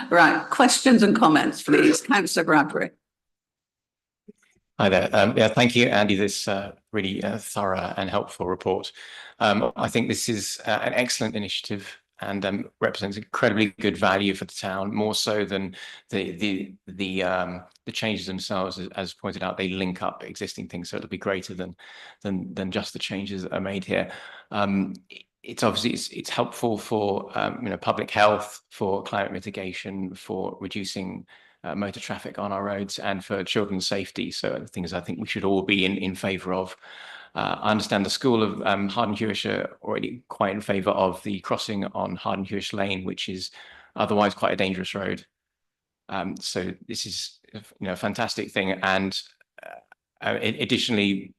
Right, questions and comments, please. Councillor Bradbury. Hi there. Yeah, thank you, Andy. This really thorough and helpful report. I think this is an excellent initiative and represents incredibly good value for the town, more so than the changes themselves. As pointed out, they link up existing things, so it'll be greater than just the changes that are made here. It's obviously it's helpful for public health, for climate mitigation, for reducing motor traffic on our roads, and for children's safety. So things I think we should all be in favour of. I understand the School of Harden-Hewish are already quite in favour of the crossing on Harden-Hewish Lane, which is otherwise quite a dangerous road. So this is a fantastic thing, and additionally,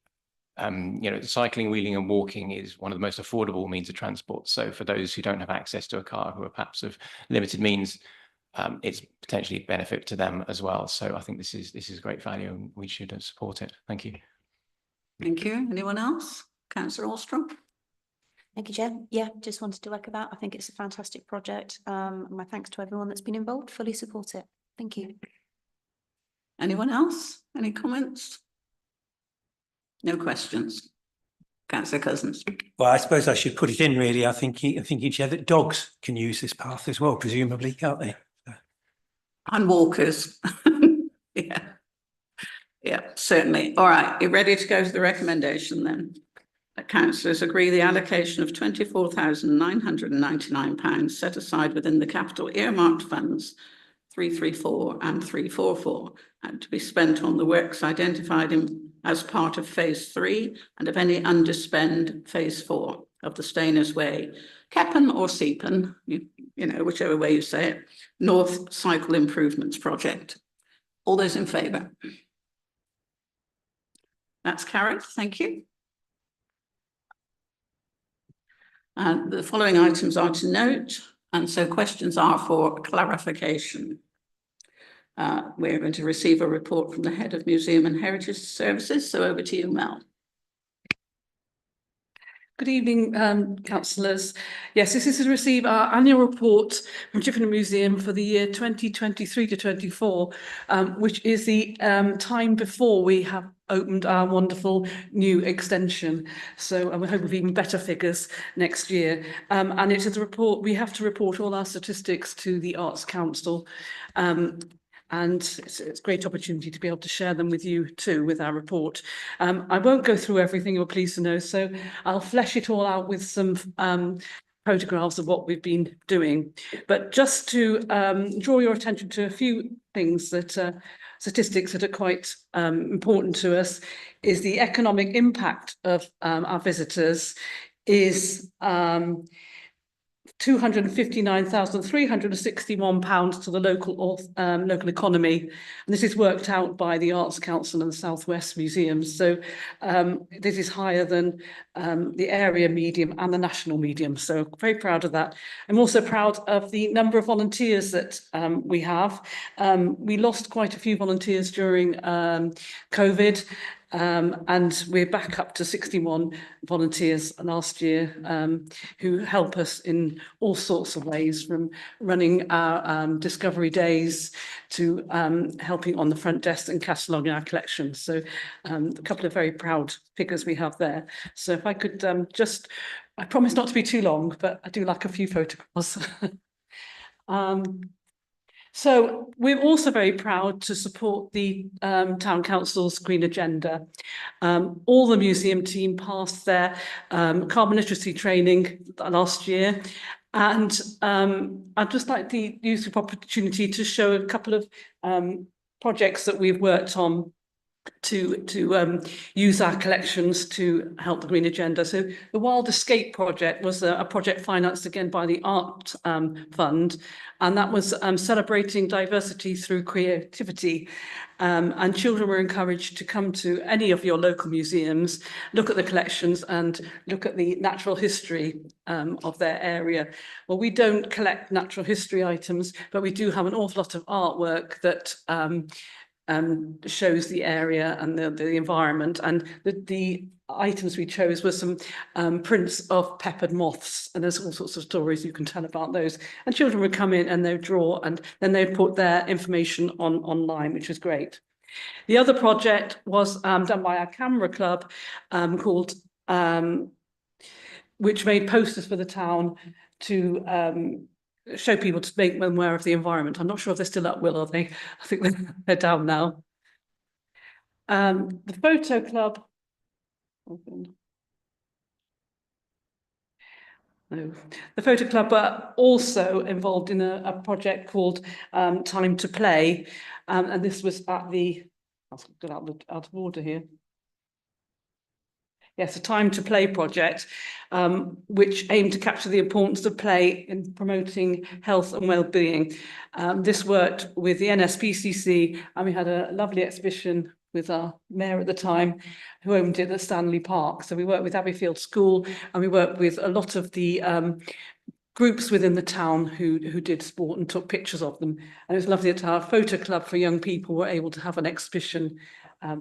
cycling, wheeling and walking is one of the most affordable means of transport. So for those who don't have access to a car, who are perhaps of limited means, it's potentially a benefit to them as well. So I think this is great value and we should support it. Thank you. Thank you. Anyone else? Councillor Alstrom. Thank you, Chair. Yeah, just wanted to echo that. I think it's a fantastic project. My thanks to everyone that's been involved. Fully support it. Thank you. Anyone else? Any comments? No questions. Councillor Cousins. Well, I suppose I should put it in really. I'm thinking, Chair, that dogs can use this path as well, presumably, can't they? And walkers. Yeah, certainly. All right, you're ready to go to the recommendation then. Councillors agree the allocation of £24,999 set aside within the capital earmarked funds 334 and 344 and to be spent on the works identified as part of phase 3 and of any underspend phase 4 of the Stainers Way, Keppen or Seapen, whichever way you say it, North Cycle Improvements Project. All those in favour? That's carried. Thank you. And the following items are to note, and so questions are for clarification. We're going to receive a report from the Head of Museum and Heritage Services, so over to you, Mel. Good evening, councillors. Yes, this is to receive our annual report from Chippenham Museum for the year 2023 to 24, which is the time before we have opened our wonderful new extension. So we hope of even better figures next year. And it is a report, we have to report all our statistics to the Arts Council. And it's a great opportunity to be able to share them with you too, with our report. I won't go through everything you're pleased to know, so I'll flesh it all out with some photographs of what we've been doing. But just to draw your attention to a few things that statistics that are quite important to us is the economic impact of our visitors is £259,361 to the local economy, and this is worked out by the Arts Council and the South West Museums. So this is higher than the area medium and the national medium. So very proud of that. I'm also proud of the number of volunteers that we have. We lost quite a few volunteers during COVID. And we're back up to 61 volunteers last year who help us in all sorts of ways, from running our discovery days to helping on the front desk and cataloguing our collections. So a couple of very proud figures we have there. So if I could I promise not to be too long, but I do like a few photographs. So we're also very proud to support the Town Council's Green Agenda. All the museum team passed their carbon literacy training last year. And I'd just like to use the opportunity to show a couple of projects that we've worked on to use our collections to help the Green Agenda. So the Wild Escape project was a project financed again by the Art Fund, and that was celebrating diversity through creativity. And children were encouraged to come to any of your local museums, look at the collections and look at the natural history of their area. Well, we don't collect natural history items, but we do have an awful lot of artwork that shows the area and the environment. And the items we chose were some prints of peppered moths, and there's all sorts of stories you can tell about those. And children would come in and they'd draw, and then they'd put their information online, which was great. The other project was done by our camera club called, which made posters for the town to show people, to make them aware of the environment. I'm not sure if they're still up, Will, are they? I think they're down now. The photo club. No, the photo club are also involved in a project called Time to Play, and this was at the. I'll get out of order here. Yes, a Time to Play project, which aimed to capture the importance of play in promoting health and well-being. This worked with the NSPCC, and we had a lovely exhibition with our mayor at the time, who owned it at Stanley Park. So we worked with Abbeyfield School, and we worked with a lot of the groups within the town who did sport and took pictures of them. And it was lovely that our photo club for young people were able to have an exhibition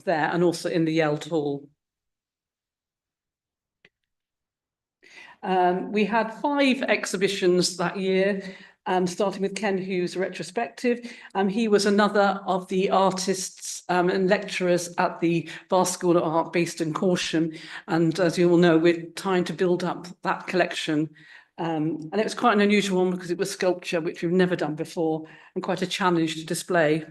there, and also in the Yeld Hall. We had 5 exhibitions that year, starting with Ken Hughes' retrospective. He was another of the artists and lecturers at the Vast School of Art based in Corsham. And as you all know, we're trying to build up that collection. And it was quite an unusual one because it was sculpture, which we've never done before, and quite a challenge to display.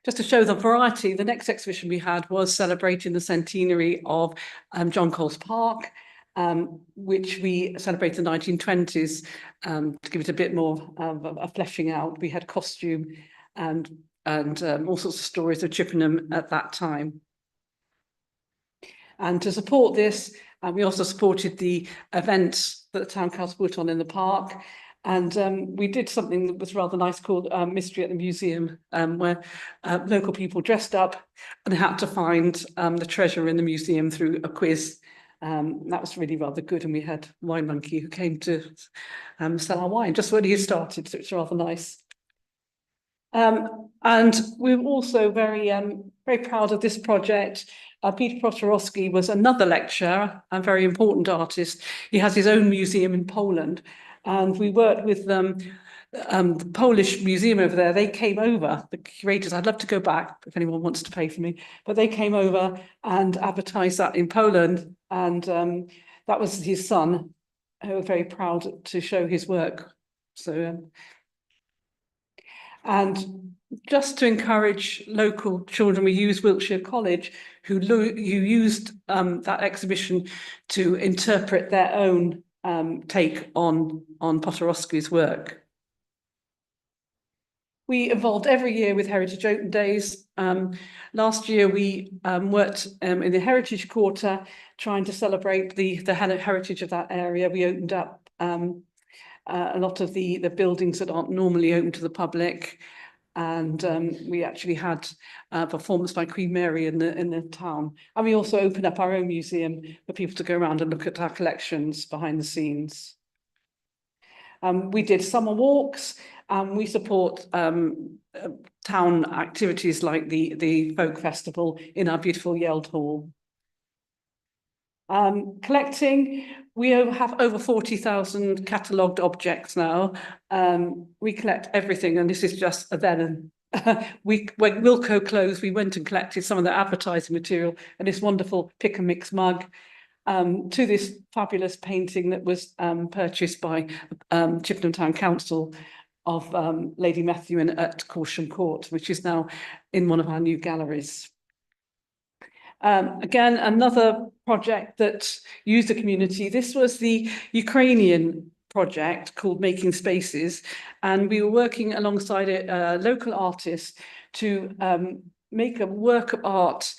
Just to show the variety, the next exhibition we had was celebrating the centenary of John Coles Park, which we celebrated in the 1920s. To give it a bit more of a fleshing out, we had costume and all sorts of stories of Chippenham at that time. And to support this, we also supported the events that the town council put on in the park. And we did something that was rather nice called Mystery at the Museum, where local people dressed up and had to find the treasure in the museum through a quiz. That was really rather good. And we had Wine Monkey who came to sell our wine just when he started, so it's rather nice. And we were also very proud of this project. Peter Protorowski was another lecturer and very important artist. He has his own museum in Poland. And we worked with the Polish museum over there. They came over, the curators. I'd love to go back if anyone wants to pay for me, but they came over and advertised that in Poland. And that was his son, who was very proud to show his work. So, and just to encourage local children, we used Wiltshire College, who used that exhibition to interpret their own take on Potorowski's work. We evolved every year with Heritage Open Days. Last year we worked in the Heritage Quarter, trying to celebrate the heritage of that area. We opened up a lot of the buildings that aren't normally open to the public. And we actually had a performance by Queen Mary in the town. And we also opened up our own museum for people to go around and look at our collections behind the scenes. We did summer walks, and we support town activities like the folk festival in our beautiful Yeld Hall. Collecting, we have over 40,000 catalogued objects now. We collect everything, and this is just a then. When Wilko closed, we went and collected some of the advertising material and this wonderful pick and mix mug, to this fabulous painting that was purchased by Chippenham Town Council of Lady Methuen at Corsham Court, which is now in one of our new galleries. Again, another project that used the community. This was the Ukrainian project called Making Spaces, and we were working alongside a local artist to make a work of art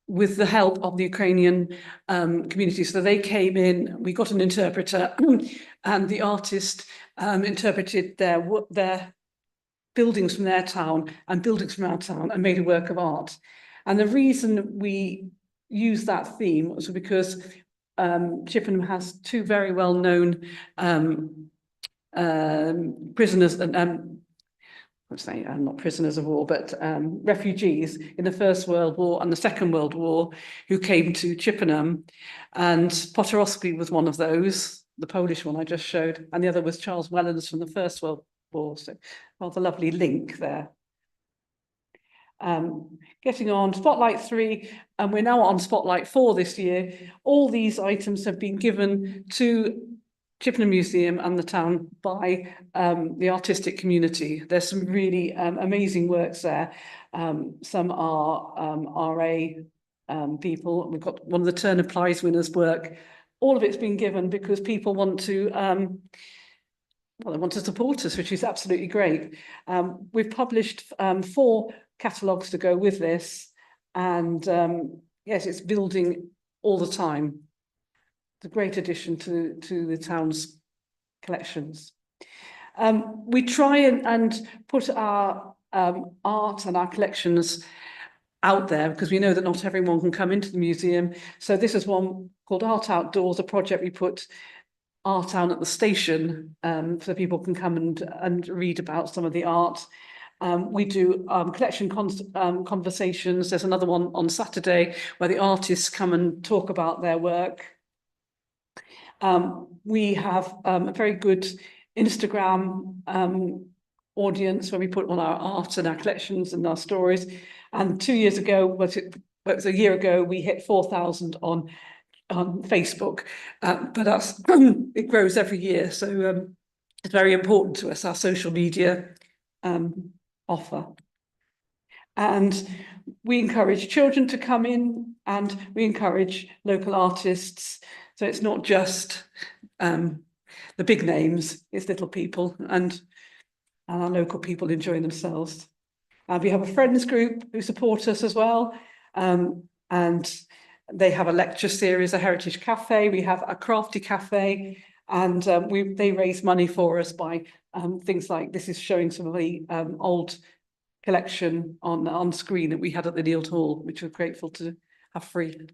with the help of the Ukrainian community. So they came in, we got an interpreter, and the artist interpreted their buildings from their town and buildings from our town and made a work of art. And the reason we used that theme was because Chippenham has two very well-known prisoners, not prisoners of war, but refugees in the First World War and the Second World War who came to Chippenham. And Potterowski was one of those, the Polish one I just showed, and the other was Charles Wellens from the First World War. So rather lovely link there. Getting on Spotlight 3, and we're now on Spotlight 4 this year. All these items have been given to Chippenham Museum and the town by the artistic community. There's some really amazing works there. Some are RA people. We've got one of the Turner Prize winners' work. All of it's been given because people want to well, they want to support us, which is absolutely great. We've published 4 catalogues to go with this, and yes, it's building all the time. It's a great addition to the town's collections. We try and put our art and our collections out there because we know that not everyone can come into the museum. So this is one called Art Outdoors, a project we put art down at the station so people can come and read about some of the art. We do collection conversations. There's another one on Saturday where the artists come and talk about their work. We have a very good Instagram audience where we put all our art and our collections and our stories. And 2 years ago, it was a year ago, we hit 4,000 on Facebook, but that's it grows every year. So it's very important to us, our social media offer. And we encourage children to come in, and we encourage local artists. So it's not just the big names, it's little people and our local people enjoying themselves. We have a friends group who support us as well. And they have a lecture series, a heritage cafe. We have a crafty cafe, and they raise money for us by things like this is showing some of the old collection on screen that we had at the Neald Hall, which we're grateful to have free.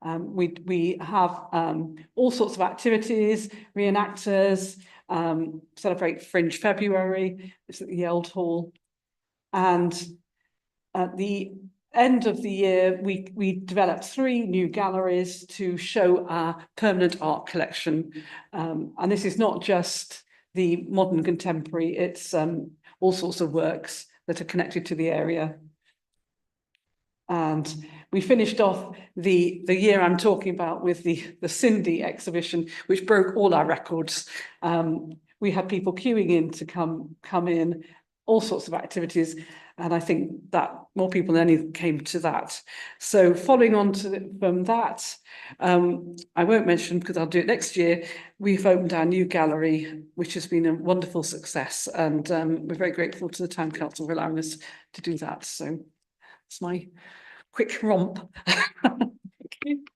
We have all sorts of activities, reenactors, celebrate Fringe February, it's at the Old Hall. And at the end of the year, we developed 3 new galleries to show our permanent art collection. And this is not just the modern contemporary, it's all sorts of works that are connected to the area. And we finished off the year I'm talking about with the Cindy exhibition, which broke all our records. We had people queuing in to come in, all sorts of activities. And I think that more people than any came to that. So following on from that, I won't mention because I'll do it next year, we've opened our new gallery, which has been a wonderful success. And we're very grateful to the Town Council for allowing us to do that. So it's my quick romp.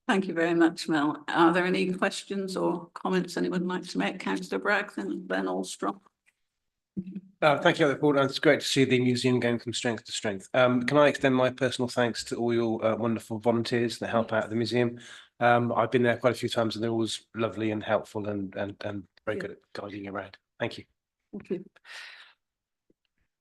Thank you very much, Mel. Are there any questions or comments anyone would like to make? Councillor Bragg, then Ben Alstrop. Thank you, Report. It's great to see the museum going from strength to strength. Can I extend my personal thanks to all your wonderful volunteers that help out at the museum? I've been there quite a few times and they're always lovely and helpful and very good at guiding you around. Thank you. Thank you.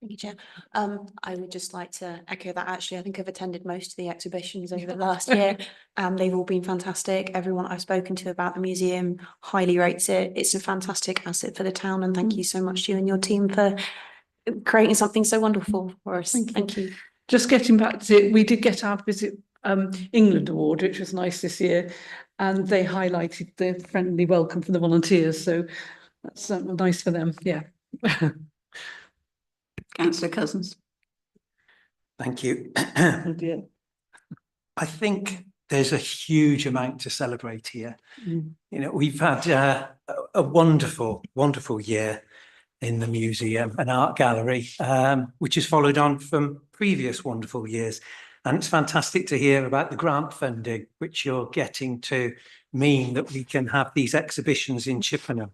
Thank you, Chair. I would just like to echo that. Actually, I think I've attended most of the exhibitions over the last year, and they've all been fantastic. Everyone I've spoken to about the museum highly rates it. It's a fantastic asset for the town, and thank you so much to you and your team for creating something so wonderful for us. Thank you. Just getting back to it, we did get our Visit England award, which was nice this year, and they highlighted the friendly welcome from the volunteers. So that's nice for them. Yeah. Councillor Cousins. Thank you. I think there's a huge amount to celebrate here. Mm. You know, we've had a wonderful, wonderful year in the museum and art gallery, which has followed on from previous wonderful years. And it's fantastic to hear about the grant funding, which you're getting to mean that we can have these exhibitions in Chippenham.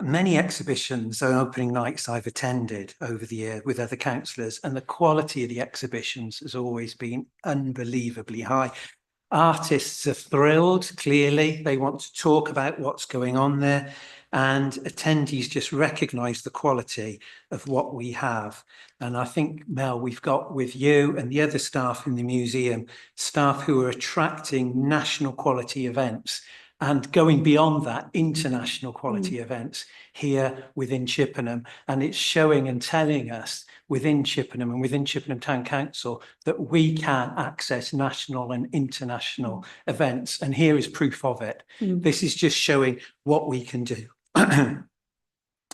Many exhibitions and opening nights I've attended over the year with other councillors, and the quality of the exhibitions has always been unbelievably high. Artists are thrilled, clearly. They want to talk about what's going on there, and attendees just recognise the quality of what we have. And I think, Mel, we've got with you and the other staff in the museum, staff who are attracting national quality events and going beyond that, international quality events here within Chippenham. And it's showing and telling us within Chippenham and within Chippenham Town Council that we can access national and international events. And here is proof of it. This is just showing what we can do.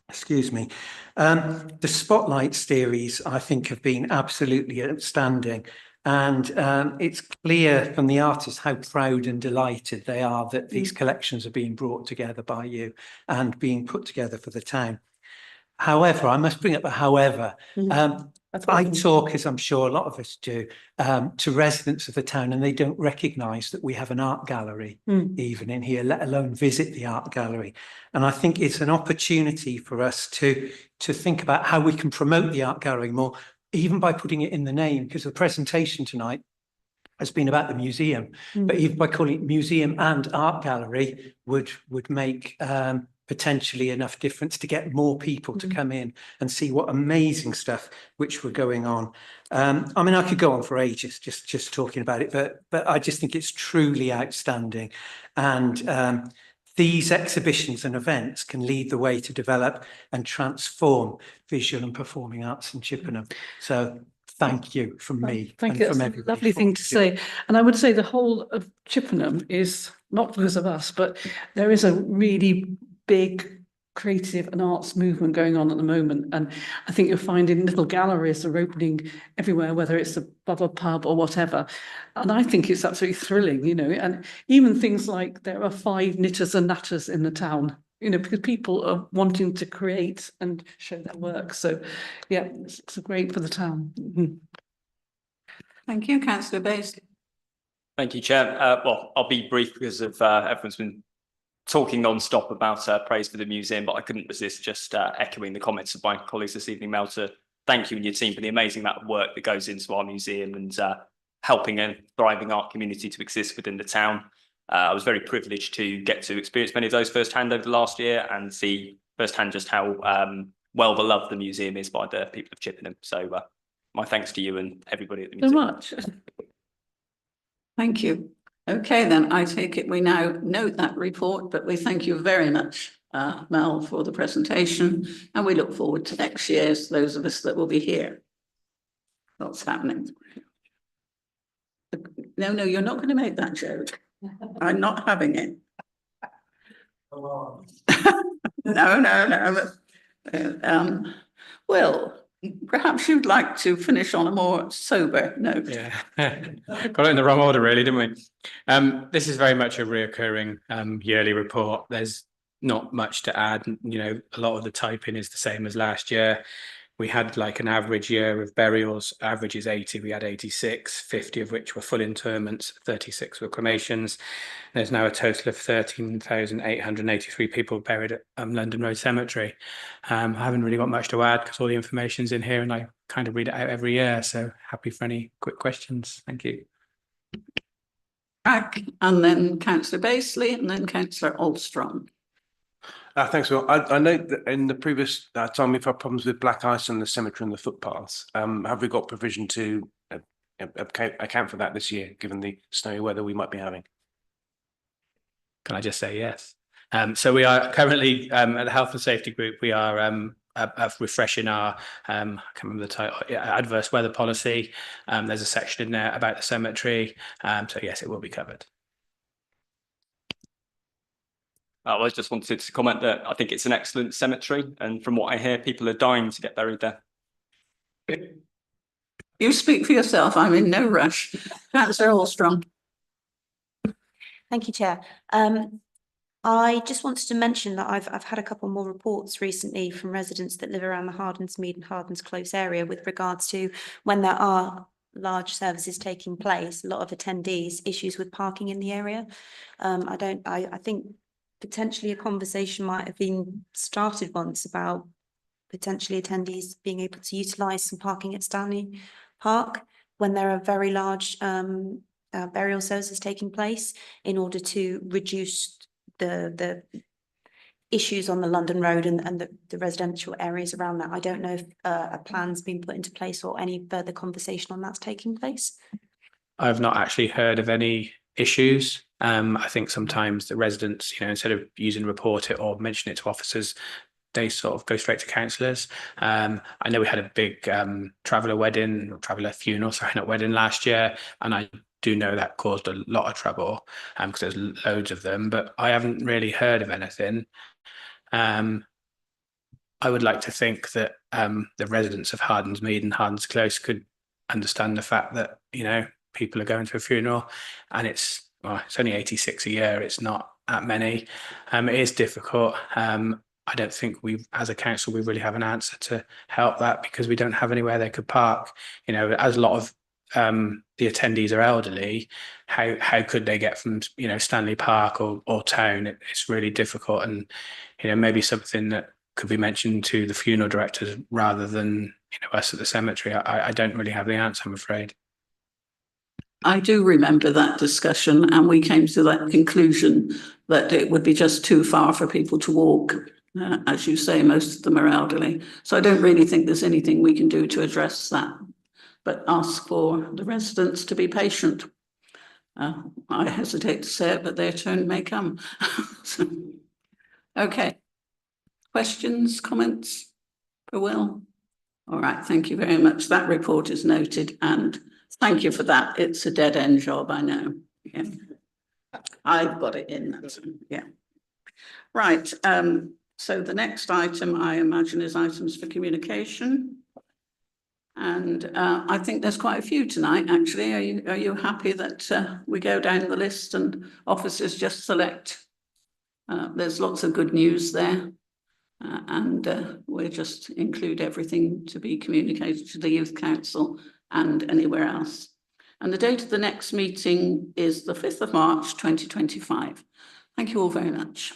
Excuse me. The Spotlight series, I think, have been absolutely outstanding. And it's clear from the artists how proud and delighted they are that these collections are being brought together by you and being put together for the town. However, I must bring up a however. I talk, as I'm sure a lot of us do, to residents of the town, and they don't recognise that we have an art gallery even in here, let alone visit the art gallery. And I think it's an opportunity for us to think about how we can promote the art gallery more, even by putting it in the name, because the presentation tonight has been about the museum, but even by calling it museum and art gallery would make potentially enough difference to get more people to come in and see what amazing stuff which were going on. I mean, I could go on for ages just talking about it, but I just think it's truly outstanding. And these exhibitions and events can lead the way to develop and transform visual and performing arts in Chippenham. So thank you from me. Thank and you. from That's a everybody lovely for thing what to you do. say. And I would say the whole of Chippenham is not because of us, but there is a really big creative and arts movement going on at the moment. And I think you're finding little galleries are opening everywhere, whether it's above a pub or whatever. And I think it's absolutely thrilling, you know, and even things like there are 5 knitters and natters in the town, you know, because people are wanting to create and show their work. So yeah, it's great for the town. Thank you, Councillor Basley. Thank you, Chair. Well, I'll be brief because of everyone's been talking non-stop about praise for the museum, but I couldn't resist just echoing the comments of my colleagues this evening, Mel, to thank you and your team for the amazing amount of work that goes into our museum and helping a thriving art community to exist within the town. I was very privileged to get to experience many of those firsthand over the last year and see firsthand just how well beloved the museum is by the people of Chippenham. So my thanks to you and everybody at the museum. So much. Thank you. Okay, then I take it we now note that report, but we thank you very much, Mel, for the presentation, and we look forward to next year's, those of us that will be here. What's happening? No, you're not going to make that joke. I'm not having it. No. Well, perhaps you'd like to finish on a more sober note. Yeah, got it in the wrong order, really, didn't we? This is very much a reoccurring yearly report. There's not much to add. You know, a lot of the typing is the same as last year. We had like an average year of burials, average is 80, we had 86, 50 of which were full interments, 36 were cremations. There's now a total of 13,883 people buried at London Road Cemetery. I haven't really got much to add because all the information's in here and I kind of read it out every year. So happy for any quick questions. Thank you. And then Councillor Basley and then Councillor Alstrom. Thanks, Will. I note that in the previous time we've had problems with black ice on the cemetery and the footpaths. Have we got provision to account for that this year, given the snowy weather we might be having? Can I just say yes? So we are currently at the Health and Safety Group, we are refreshing our, I can't remember the title, adverse weather policy. There's a section in there about the cemetery. So yes, it will be covered. I just wanted to comment that I think it's an excellent cemetery, and from what I hear, people are dying to get buried there. You speak for yourself. I'm in no rush. Councillor Allstrong. Thank you, Chair. I just wanted to mention that I've had a couple more reports recently from residents that live around the Hardensmead and Hardens Close area with regards to when there are large services taking place, a lot of attendees, issues with parking in the area. I think potentially a conversation might have been started once about potentially attendees being able to utilise some parking at Stanley Park when there are very large burial services taking place in order to reduce the issues on the London Road and the residential areas around that. I don't know if a plan's been put into place or any further conversation on that's taking place. I've not actually heard of any issues. I think sometimes the residents, instead of using report it or mention it to officers, they sort of go straight to councillors. I know we had a big traveller funeral last year, and I do know that caused a lot of trouble because there's loads of them, but I haven't really heard of anything. I would like to think that the residents of Hardensmead and Hardens Close could understand the fact that, people are going to a funeral and it's only 86 a year. It's not that many. It is difficult. I don't think as a council, we really have an answer to help that because we don't have anywhere they could park. As a lot of the attendees are elderly, how could they get from Stanley Park or town? It's really difficult, and maybe something that could be mentioned to the funeral directors rather than us at the cemetery. I don't really have the answer, I'm afraid. I do remember that discussion, and we came to that conclusion that it would be just too far for people to walk. As you say, most of them are elderly, so I don't really think there's anything we can do to address that, but ask for the residents to be patient. I hesitate to say it, but their turn may come. So, okay. Questions, comments for Will? All right, thank you very much. That report is noted, and thank you for that. It's a dead end job, I know. Yeah. I've got it in. Yeah. Right. So the next item, I imagine, is items for communication. And I think there's quite a few tonight, actually. Are you happy that we go down the list and officers just select? There's lots of good news there. And we'll just include everything to be communicated to the Youth Council and anywhere else. And the date of the next meeting is the 5th of March, 2025. Thank you all very much.